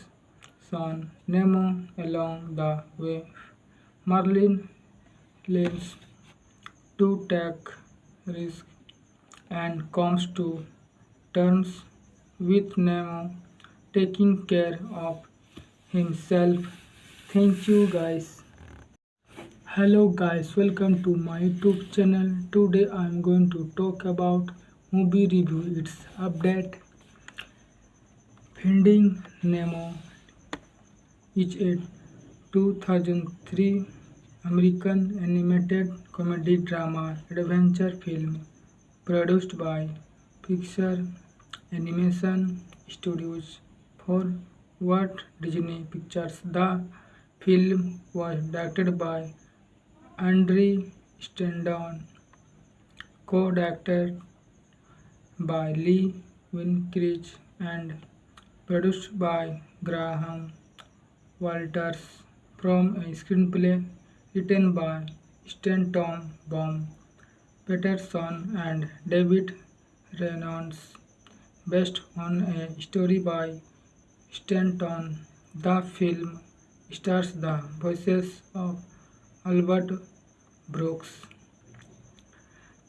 son Nemo along the way. Marlin learns to take risks and comes to terms with Nemo taking care of himself. Thank you guys. Hello guys, welcome to my YouTube channel. Today I am going to talk about movie review. Its update. Finding Nemo is a 2003 American animated comedy drama adventure film produced by Pixar Animation Studios for Walt Disney Pictures. The film was directed by Andre Stendon, co-directed by Lee Winkridge, and produced by Graham Walters from a screenplay written by Stanton Baum, Patterson, and David Reynolds, based on a story by Stanton. The film stars the voices of Albert Brooks,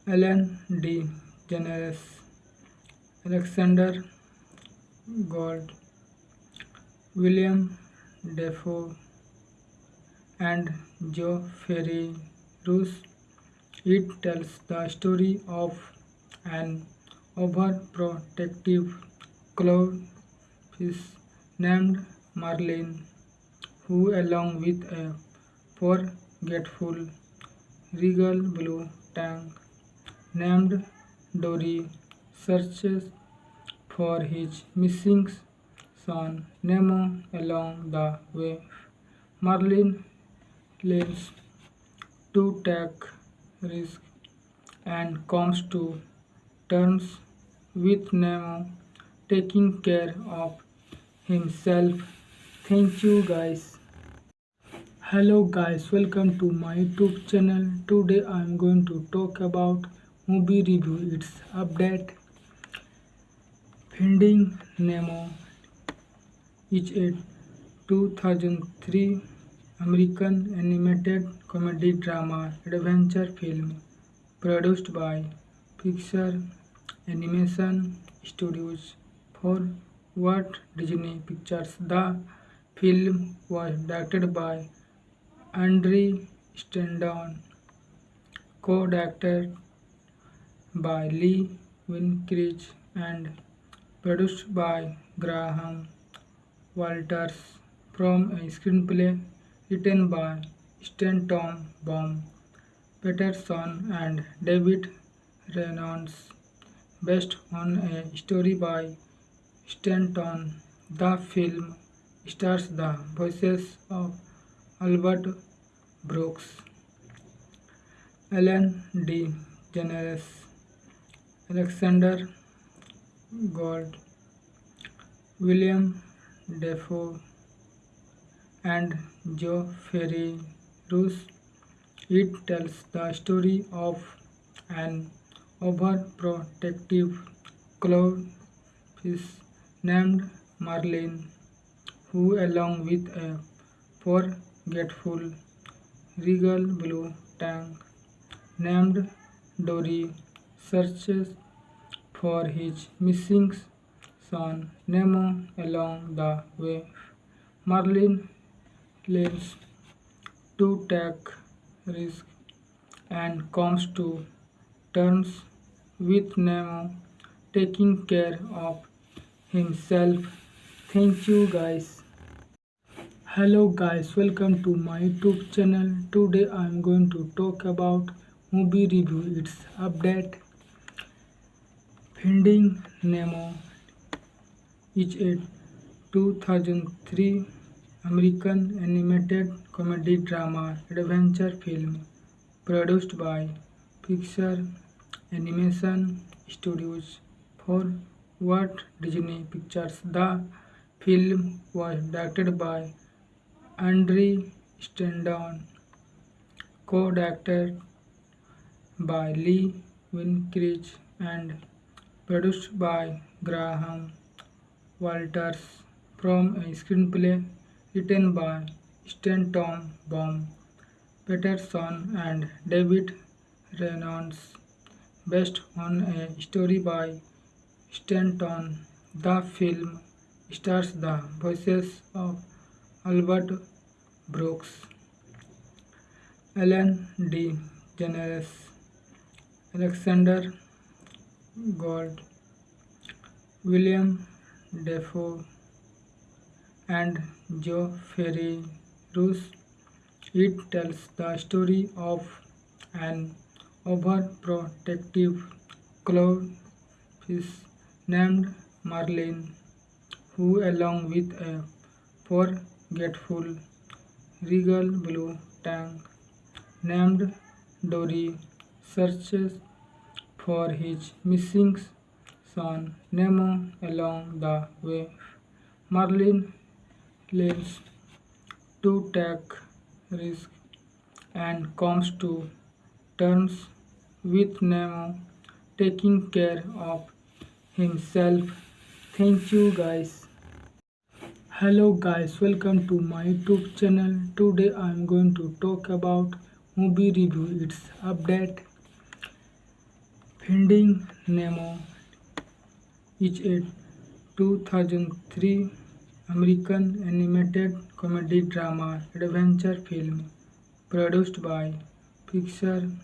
Ellen DeGeneres, Alexander Gold, William Defoe, and Joe Ferry Roos. It tells the story of an overprotective clownfish named Marlin, who, along with a forgetful regal blue tank named Dory, searches for his missing son Nemo along the way. Marlin learns to take risks and comes to terms with Nemo taking care of himself. Thank you guys. Hello guys, welcome to my YouTube channel. Today I am going to talk about movie review. Its update. Finding Nemo is a 2003 American animated comedy drama adventure film produced by Pixar Animation Studios for Walt Disney Pictures. The film was directed by Andre Stendon, co-directed by Lee Winkridge, and produced by Graham Walters from a screenplay written by Stanton Baum, Peterson, and David Reynolds, based on a story by Stanton. The film stars the voices of Albert Brooks, Ellen DeGeneres, Alexander Gold, William Dafoe, and Joe Ferry Roos. It tells the story of an overprotective clownfish named Marlin, who, along with a forgetful regal blue tank named Dory, searches for his missing son Nemo. Along the way, Marlin learns to take risks and comes to terms with Nemo taking care of himself. Thank you guys. Hello guys, welcome to my YouTube channel. Today I am going to talk about movie review. Its update. Finding Nemo is a 2003 American animated comedy drama adventure film produced by Pixar Animation Studios for Walt Disney Pictures. The film was directed by Andre Stendon, co-directed by Lee Winkridge, and produced by Graham Walters from a screenplay written by Stanton Baum, Peterson, and David Reynolds, based on a story by Stanton. The film stars the voices of Albert Brooks, Ellen DeGeneres, Alexander Gold, William Dafoe, and Joe Ferry Roos. It tells the story of an overprotective clownfish named Marlin, who, along with a forgetful regal blue tank named Dory, searches for his missing son Nemo. Along the way, Marlin learns to take risks and comes to terms with Nemo taking care of himself. Thank you guys. Hello guys, welcome to my YouTube channel. Today I am going to talk about movie review. Its update. Finding Nemo is a 2003 American animated comedy drama adventure film produced by Pixar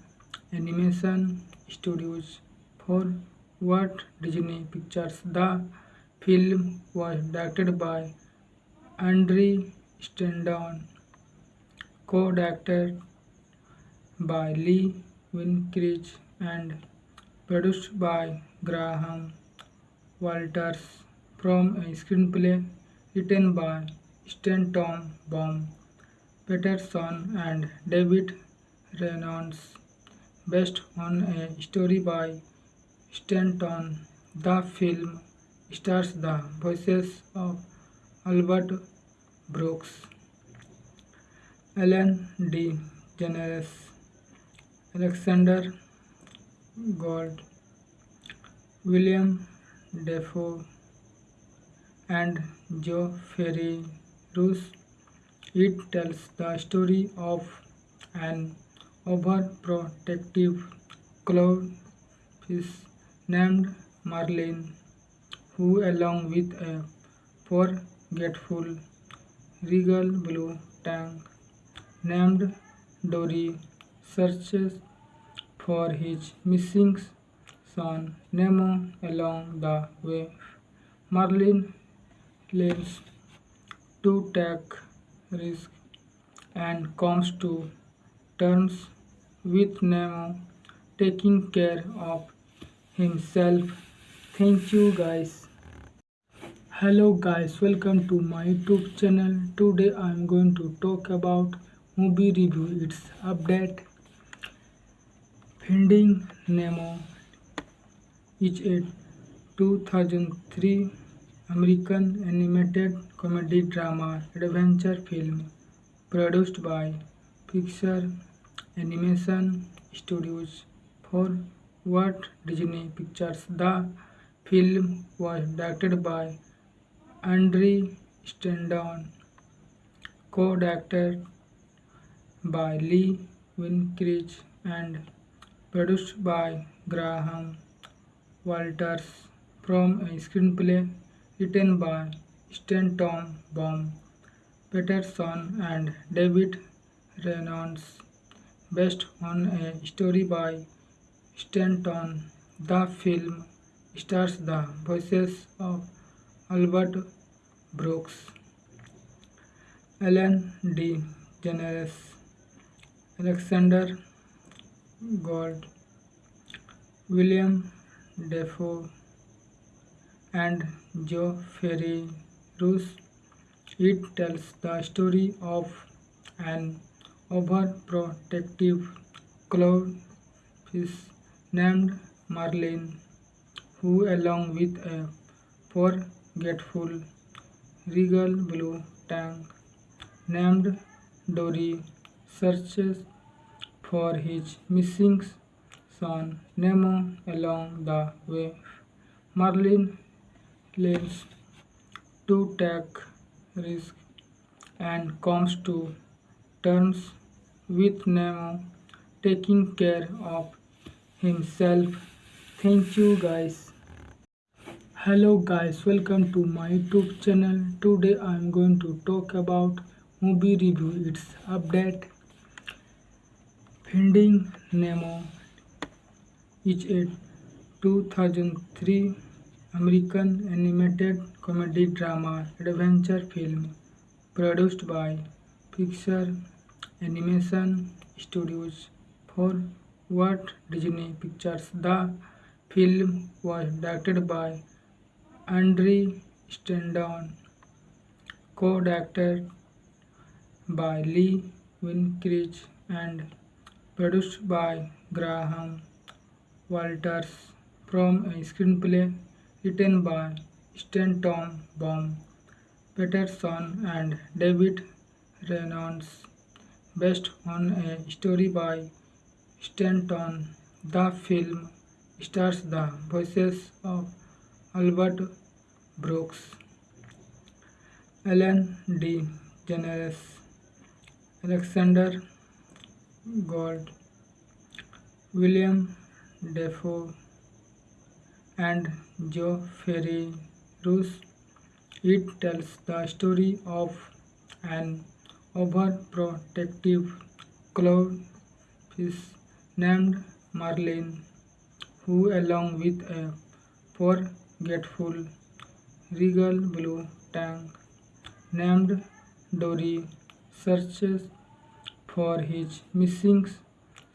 Animation Studios for Walt Disney Pictures. The film was directed by Andre Stendon, co-directed by Lee Winkridge, and produced by Graham Walters from a screenplay written by Stanton Baum, Peterson, and David Reynolds, based on a story by Stanton. The film stars the voices of Albert Brooks, Ellen DeGeneres, Alexander Gold, William Dafoe, and Joe Ferry Roos. It tells the story of an overprotective clownfish named Marlin, who, along with a forgetful regal blue tank named Dory, searches for his missing son Nemo along the way. Marlin learns to take risks and comes to terms with Nemo taking care of himself. Thank you guys. Hello guys, welcome to my YouTube channel. Today I am going to talk about movie review. Its update. Finding Nemo is a 2003 American animated comedy drama adventure film produced by Pixar Animation Studios for Walt Disney Pictures. The film was directed by Andre Stendon, co-directed by Lee Winkridge, and produced by Graham Walters from a screenplay written by Stanton Baum, Peterson, and David Reynolds, based on a story by Stanton. The film stars the voices of Albert Brooks, Ellen DeGeneres, Alexander Gold, William Dafoe, and Joe Ferry Roos. It tells the story of an overprotective clownfish named Marlin, who, along with a forgetful regal blue tank named Dory, searches for his missing son Nemo along the way. Marlin learns to take risks and comes to terms with Nemo taking care of himself. Thank you guys. Hello guys, welcome to my YouTube channel. Today I am going to talk about movie review. Its update. Finding Nemo is a 2003 American animated comedy drama adventure film produced by Pixar Animation Studios for Walt Disney Pictures. The film was directed by Andre Stendon, co-directed by Lee Winkridge, and produced by Graham Walters from a screenplay written by Stanton Baum, Peterson, and David Reynolds, based on a story by Stanton. The film stars the voices of Albert Brooks, Ellen DeGeneres, Alexander Gold, William Dafoe, and Joe Ferry Roos. It tells the story of an overprotective clownfish named Marlin, who, along with a forgetful regal blue tank named Dory, searches for his missing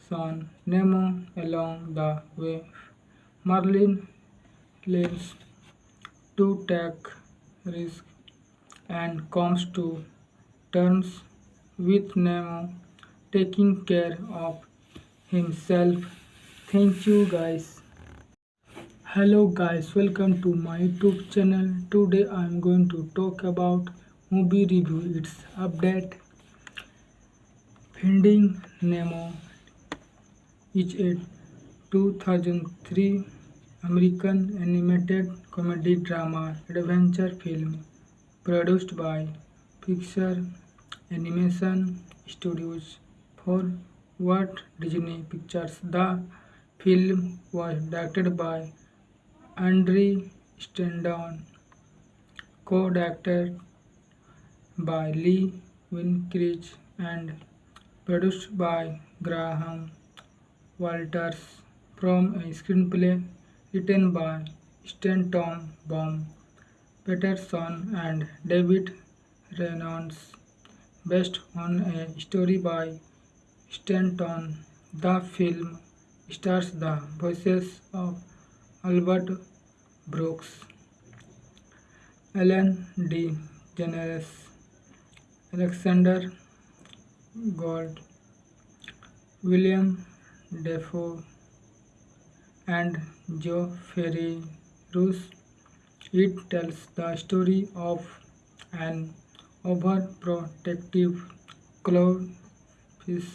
son Nemo along the way. Marlin learns to take risks and comes to terms with Nemo taking care of himself. Thank you guys. Hello guys, welcome to my YouTube channel. Today I am going to talk about movie review. Its update. Finding Nemo is a 2003 American animated comedy drama adventure film produced by Pixar Animation Studios for Walt Disney Pictures. The film was directed by Andre Stendon, co-directed by Lee Winkridge and produced by Graham Walters from a screenplay written by Stanton Baum, Peterson and David Reynolds, based on a story by Stanton. The film stars the voices of Albert Brooks, Ellen DeGeneres, Alexander Gold, William Dafoe, and Joe Ferry Roos. It tells the story of an overprotective clownfish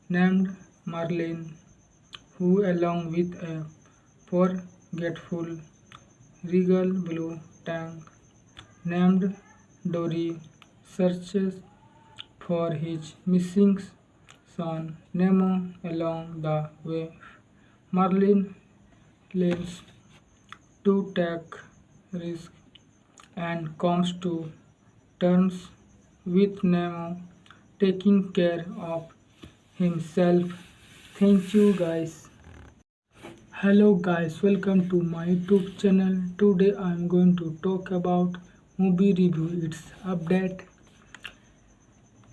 named Marlin, who, along with a forgetful regal blue tank named Dory, searches for his missing son Nemo. Along the way, Marlin learns to take risks and comes to terms with Nemo taking care of himself. Thank you guys. Hello guys, welcome to my YouTube channel. Today I am going to talk about movie review. Its update.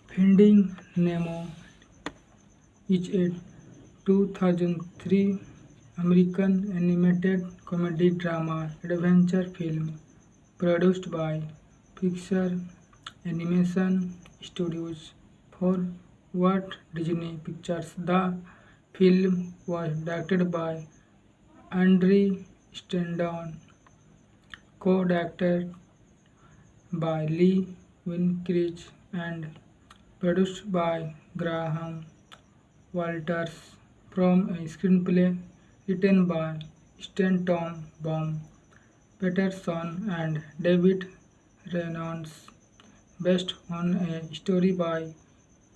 Finding Nemo is a 2003 American animated comedy drama adventure film produced by Pixar Animation Studios for Walt Disney Pictures. The film was directed by Andre Stendon, co-directed by Lee Winkridge and produced by Graham Walters from a screenplay written by Stanton Baum, Peterson and David Reynolds, based on a story by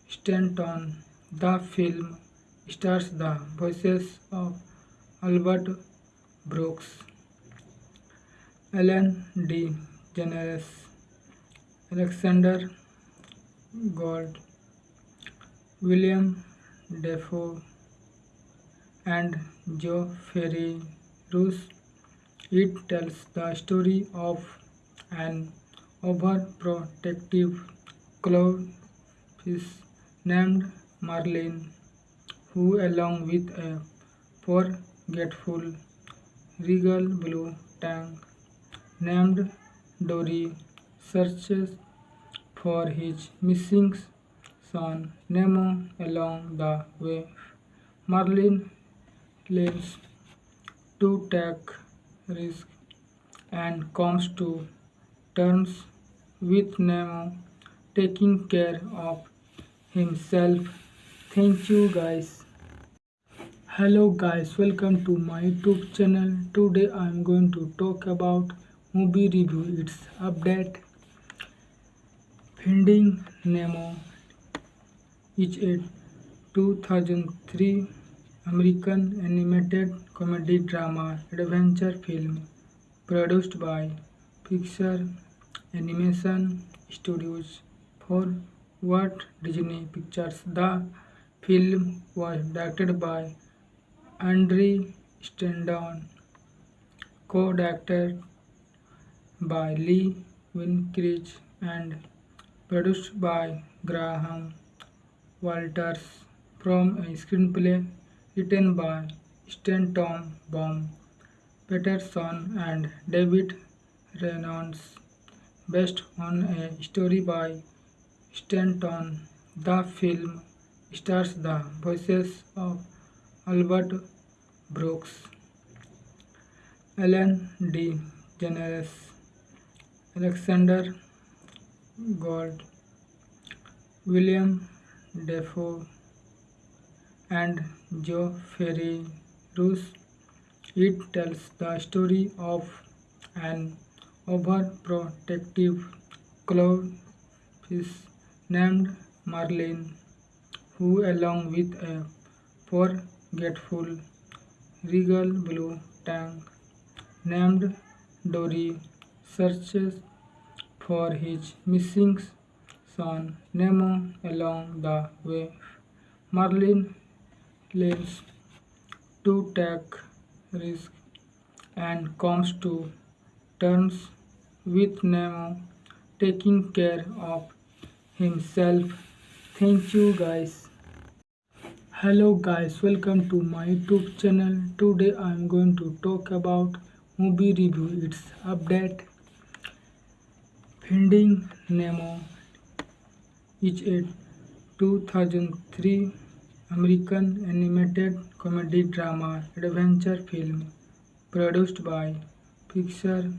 Stanton. The film stars the voices of Albert Brooks, Ellen DeGeneres, Alexander Gold, William Dafoe, and Joe Ferry Roos. It tells the story of an overprotective clownfish named Marlin, who, along with a forgetful regal blue tank named Dory, searches for his missing son Nemo. Along the way, Marlin learns to take risks and comes to terms with Nemo taking care of himself. Thank you guys. Hello guys, welcome to my YouTube channel. Today I am going to talk about movie review. Its update. Finding Nemo is a 2003 American animated comedy drama adventure film produced by Pixar Animation Studios for Walt Disney Pictures. The film was directed by Andre Stendon, co-directed by Lee Winkridge and produced by Graham Walters from a screenplay written by Stanton Baum, Peterson and David Reynolds, based on a story by Stanton. The film stars the voices of Albert Brooks, Ellen DeGeneres, Alexander Gold, William Defoe, and Joe Ferry Roos. It tells the story of an overprotective clownfish named Marlin, who, along with a forgetful regal blue tank named Dory, searches for his missing son Nemo along the way. Marlin learns to take risks and comes to terms with Nemo taking care of himself. Thank you guys. Hello guys, welcome to my YouTube channel. Today I am going to talk about movie review. Its update. Finding Nemo is a 2003 American animated comedy drama adventure film produced by Pixar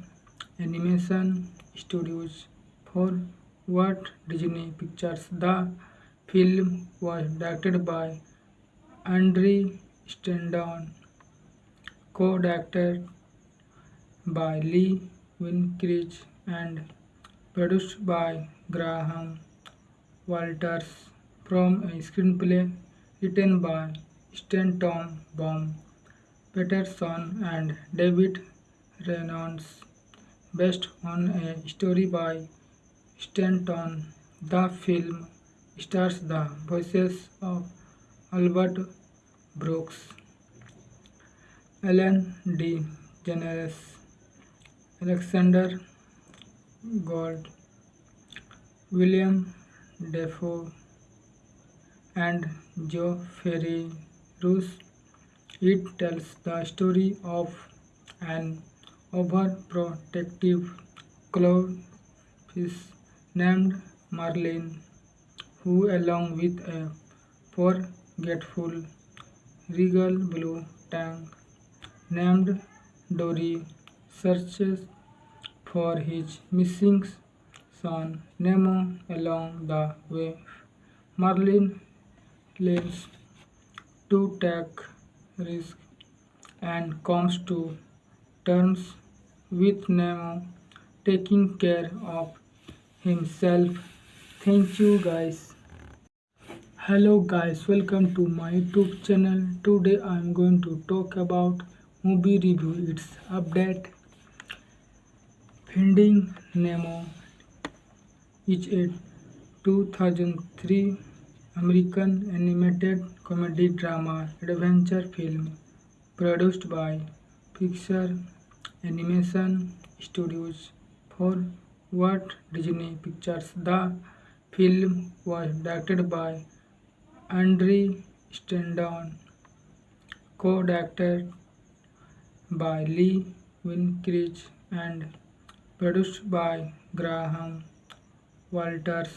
Animation Studios for Walt Disney Pictures. The film was directed by Andre Stendon, co-directed by Lee Winkridge, and produced by Graham Walters from a screenplay written by Stanton Baum, Peterson, and David Reynolds, based on a story by Stanton. The film stars the voices of Albert Brooks, Ellen DeGeneres, Alexander Gold, William Defoe, and Joe Ferry Roos. It tells the story of an overprotective clownfish named Marlin, who, along with a forgetful regal blue tank named Dory, searches for his missing son Nemo along the way. Marlin learns to take risks and comes to terms with Nemo taking care of himself. Thank you guys. Hello guys, welcome to my YouTube channel. Today I am going to talk about movie review. Its update. Finding Nemo is a 2003 American animated comedy drama adventure film produced by Pixar Animation Studios for Walt Disney Pictures. The film was directed by Andre Stendon, co-directed by Lee Winkridge, and produced by Graham Walters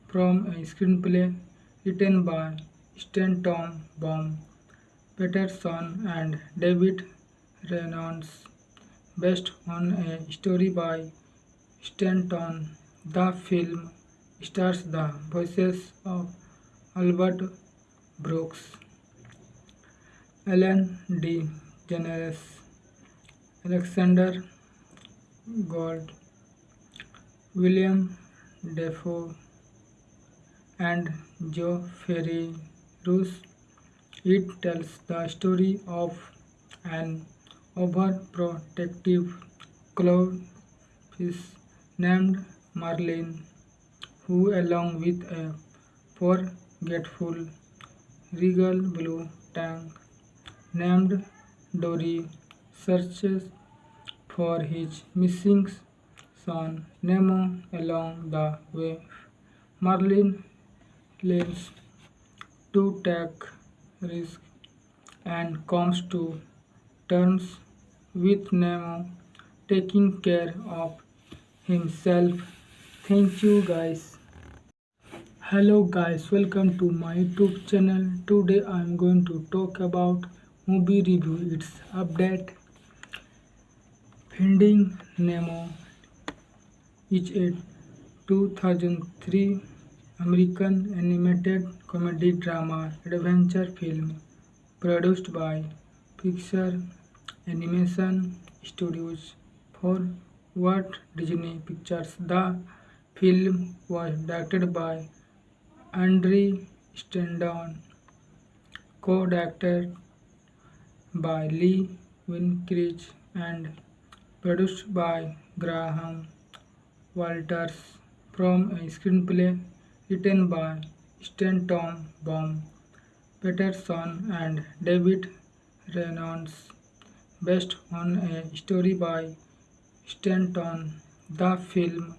from a screenplay written by Stanton Baum, Peterson, and David Reynolds, based on a story by Stanton. The film stars the voices of Albert Brooks, Ellen DeGeneres, Alexander Gold, William Defoe, and Joe Ferry Roos. It tells the story of an overprotective clownfish named Marlin, who, along with a forgetful regal blue tank named Dory, searches for his missing son Nemo along the way. Marlin learns to take risks and comes to terms with Nemo taking care of himself. Thank you guys. Hello guys, welcome to my YouTube channel. Today I am going to talk about movie review. Its update. Finding Nemo is a 2003 American animated comedy drama adventure film produced by Pixar Animation Studios for Walt Disney Pictures. The film was directed by Andre Stendon, co-directed by Lee Winkridge, and produced by Graham Walters from a screenplay written by Stanton Baum, Peterson, and David Reynolds, based on a story by Stanton. The film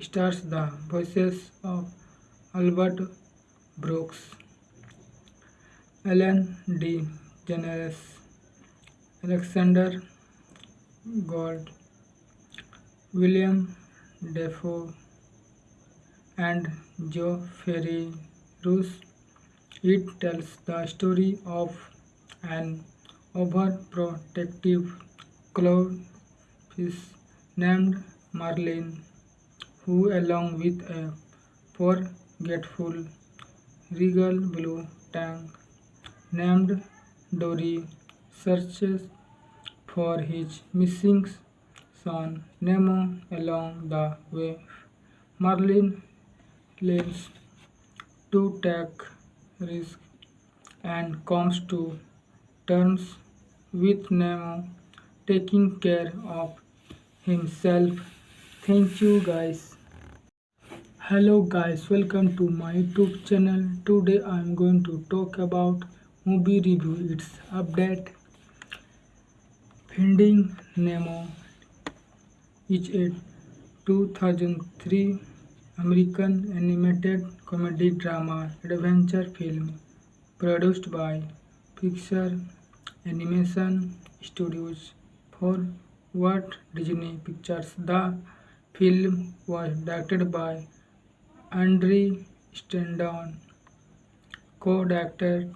stars the voices of Albert Brooks, Ellen DeGeneres, Alexander Gold, William Dafoe, and Joe Ferry Roos. It tells the story of an overprotective clownfish named Marlin, who, along with a forgetful regal blue tank named Dory, searches for his missing son Nemo. Along the way, Marlin learns to take risks and comes to terms with Nemo taking care of himself. Thank you guys. Hello guys, welcome to my YouTube channel. Today I am going to talk about movie review. Its update. Finding Nemo is a 2003 American animated comedy drama adventure film produced by Pixar Animation Studios for Walt Disney Pictures. The film was directed by Andre Stendon, co-directed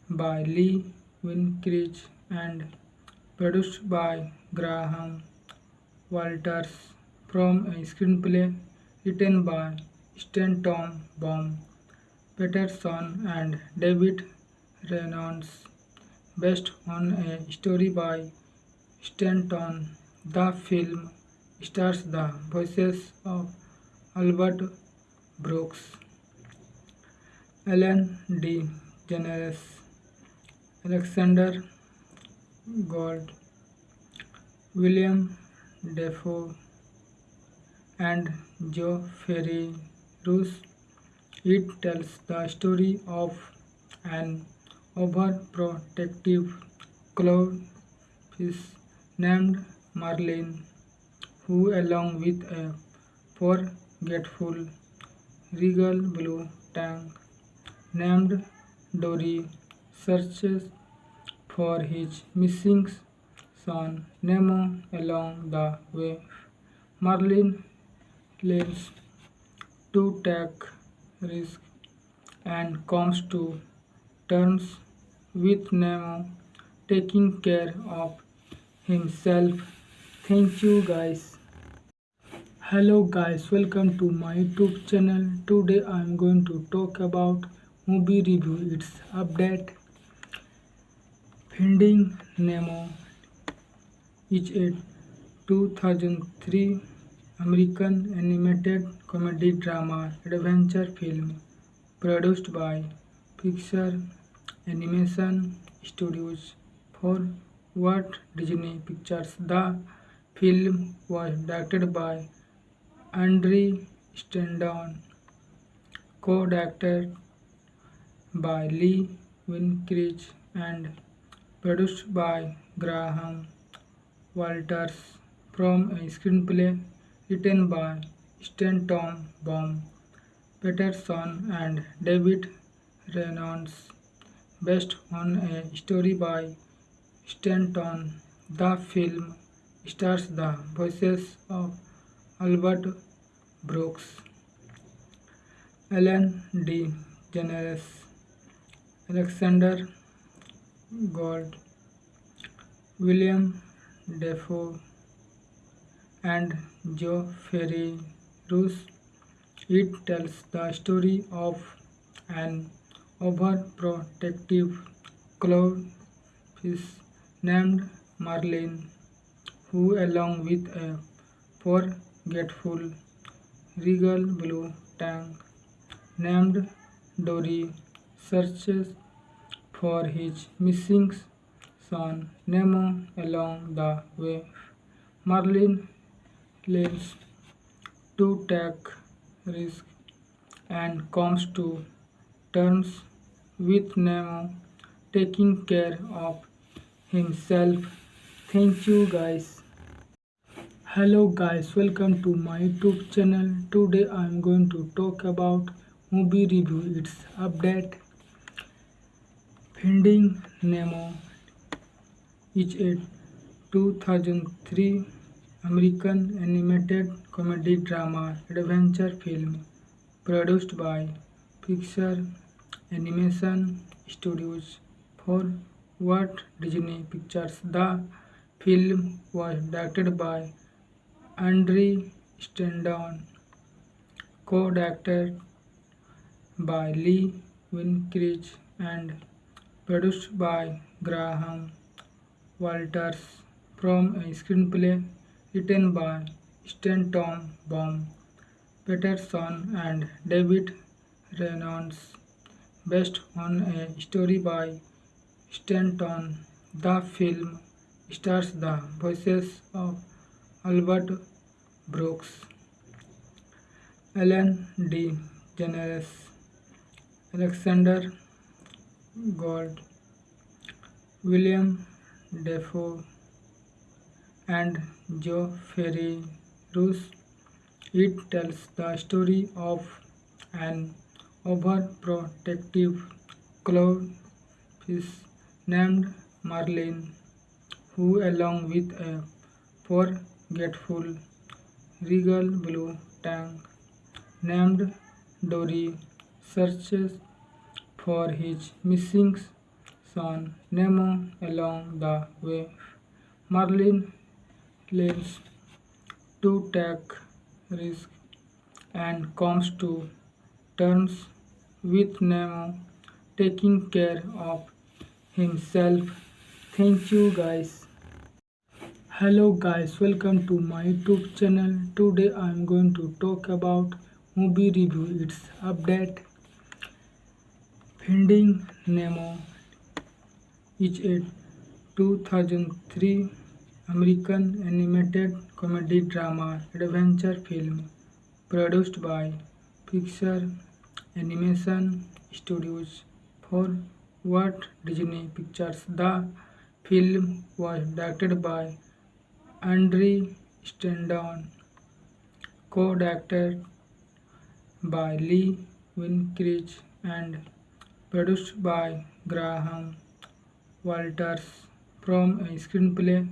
by Lee Winkridge, and produced by Graham Walters from a screenplay written by Stanton Baum, Peterson, and David Reynolds, based on a story by Stanton. The film stars the voices of Albert Brooks, Ellen DeGeneres, Alexander Gold, William Dafoe, and Joe Ferry Roos. It tells the story of an overprotective clownfish named Marlin, who, along with a forgetful regal blue tank named Dory, searches for his missing son Nemo. Along the way, Marlin learns to take risks and comes to terms with Nemo taking care of himself. Thank you guys. Hello guys, welcome to my YouTube channel. Today I am going to talk about movie review. Its update. Finding Nemo is a 2003 American animated comedy drama adventure film produced by Pixar Animation Studios for Walt Disney Pictures. The film was directed by Andre Stendon, co-directed by Lee Winkridge, and produced by Graham Walters from a screenplay written by Stanton Baum, Peterson, and David Reynolds, based on a story by Stanton. The film stars the voices of Albert Brooks, Ellen DeGeneres, Alexander Gold, William Dafoe, and Geoffrey Rush. It tells the story of an overprotective clownfish named Marlin, who, along with a forgetful regal blue tank named Dory, searches for his missing son Nemo along the way. Marlin learns to take risks and comes to terms with Nemo taking care of himself. Thank you guys. Hello guys, welcome to my YouTube channel. Today I am going to talk about movie review. Its update. Finding Nemo is a 2003 American animated comedy drama adventure film produced by Pixar Animation Studios for Walt Disney Pictures. The film was directed by Andre Stendon, co-directed by Lee Winkridge, and produced by Graham Walters from a screenplay written by Stanton Baum, Peterson, and David Reynolds, based on a story by Stanton. The film stars the voices of Albert Brooks, Ellen DeGeneres, Alexander Gold, William Dafoe, and Geoffrey Rush. It tells the story of an overprotective clownfish named Marlin, who, along with a forgetful regal blue tank named Dory, searches for his missing son Nemo along the way. Marlin learns to take risks and comes to terms with Nemo taking care of himself. Thank you guys. Hello guys, welcome to my YouTube channel. Today I am going to talk about movie review. Its update. Finding Nemo is a 2003 American animated comedy drama adventure film produced by Pixar Animation Studios for Walt Disney Pictures. The film was directed by Andre Stendon, co-directed by Lee Winkridge, and produced by Graham Walters from a screenplay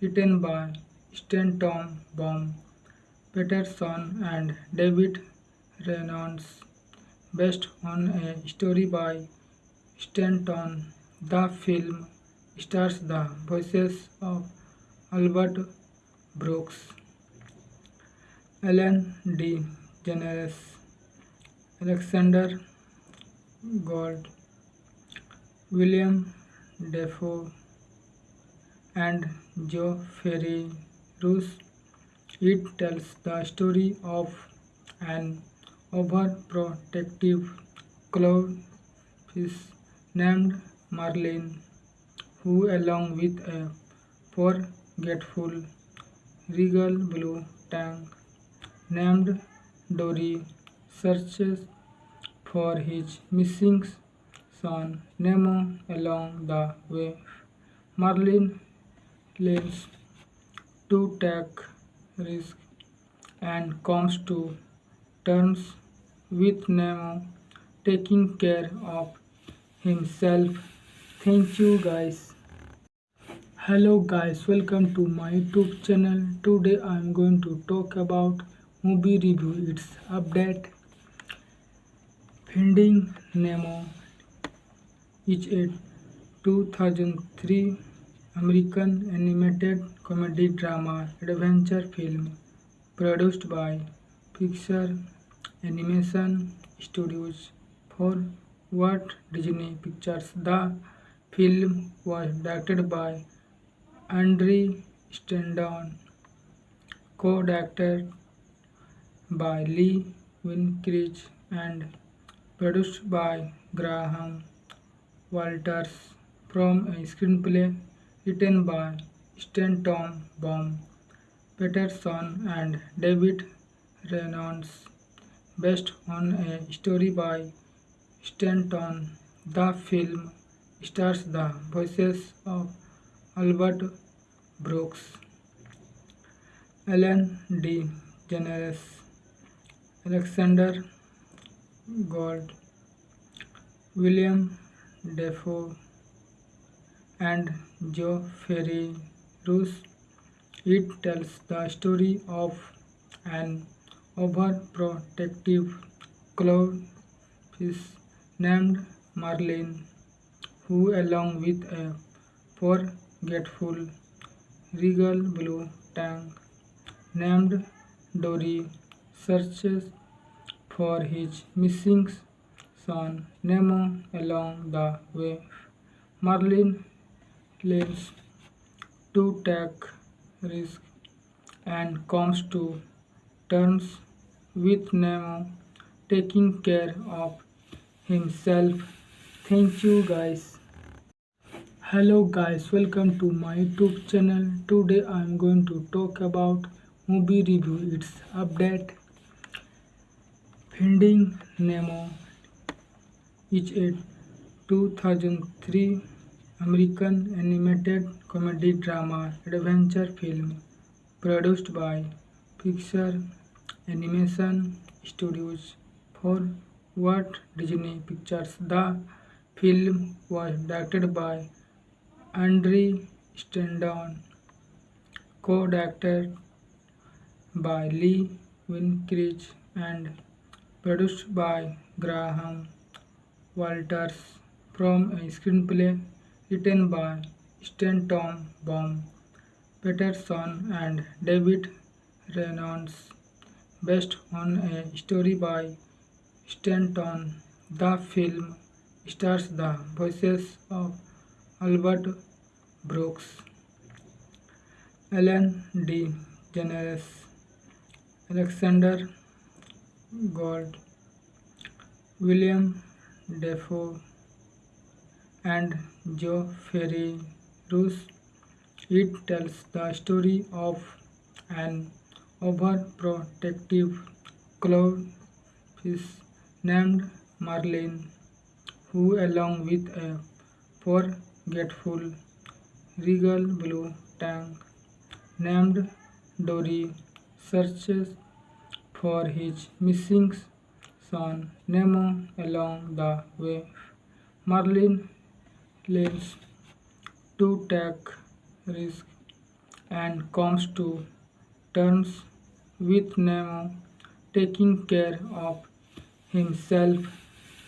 written by Stanton Baum, Peterson, and David Reynolds, based on a story by Stanton. The film stars the voices of Albert Brooks, Ellen DeGeneres, Alexander Gold, William Dafoe, and Geoffrey Rush. It tells the story of an overprotective clownfish named Marlin, who, along with a forgetful regal blue tank named Dory, searches for his missing son Nemo along the way. Marlin learns to take risks and comes to terms with Nemo taking care of himself. Thank you guys. Hello guys, welcome to my YouTube channel. Today I am going to talk about movie review. Its update. Finding Nemo is a 2003 American animated comedy drama adventure film produced by Pixar Animation Studios for Walt Disney Pictures. The film was directed by Andre Stendon, co-directed by Lee Winklevi and produced by Graham Walters from a screenplay written by Stanton Baum, Peterson and David Reynolds, based on a story by Stanton. The film stars the voices of Albert Brooks, Ellen DeGeneres, Alexander Gold, William Dafoe, and Joe Ferreyros. It tells the story of an overprotective clownfish named Marlin, who, along with a forgetful regal blue tank named Dory, searches for his missing son Nemo. Along the way, Marlin learns to take risks and comes to terms with Nemo taking care of himself. Thank you guys. Hello guys, welcome to my YouTube channel. Today I am going to talk about movie review. Its update. Finding Nemo is a 2003 American animated comedy drama adventure film produced by Pixar Animation Studios for Walt Disney Pictures. The film was directed by Andre Stendon, co-directed by Lee Winklevi and produced by Graham Walters from a screenplay written by Stanton Baum, Peterson and David Reynolds, based on a story by Stanton. The film stars the voices of Albert Brooks, Ellen DeGeneres, Alexander Gold, William Dafoe, and Joe Ferreyros. It tells the story of an overprotective clownfish named Marlin, who, along with a forgetful regal blue tank named Dory, searches for his missing son Nemo. Along the way, Marlin learns to take risks and comes to terms with Nemo taking care of himself.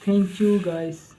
Thank you guys.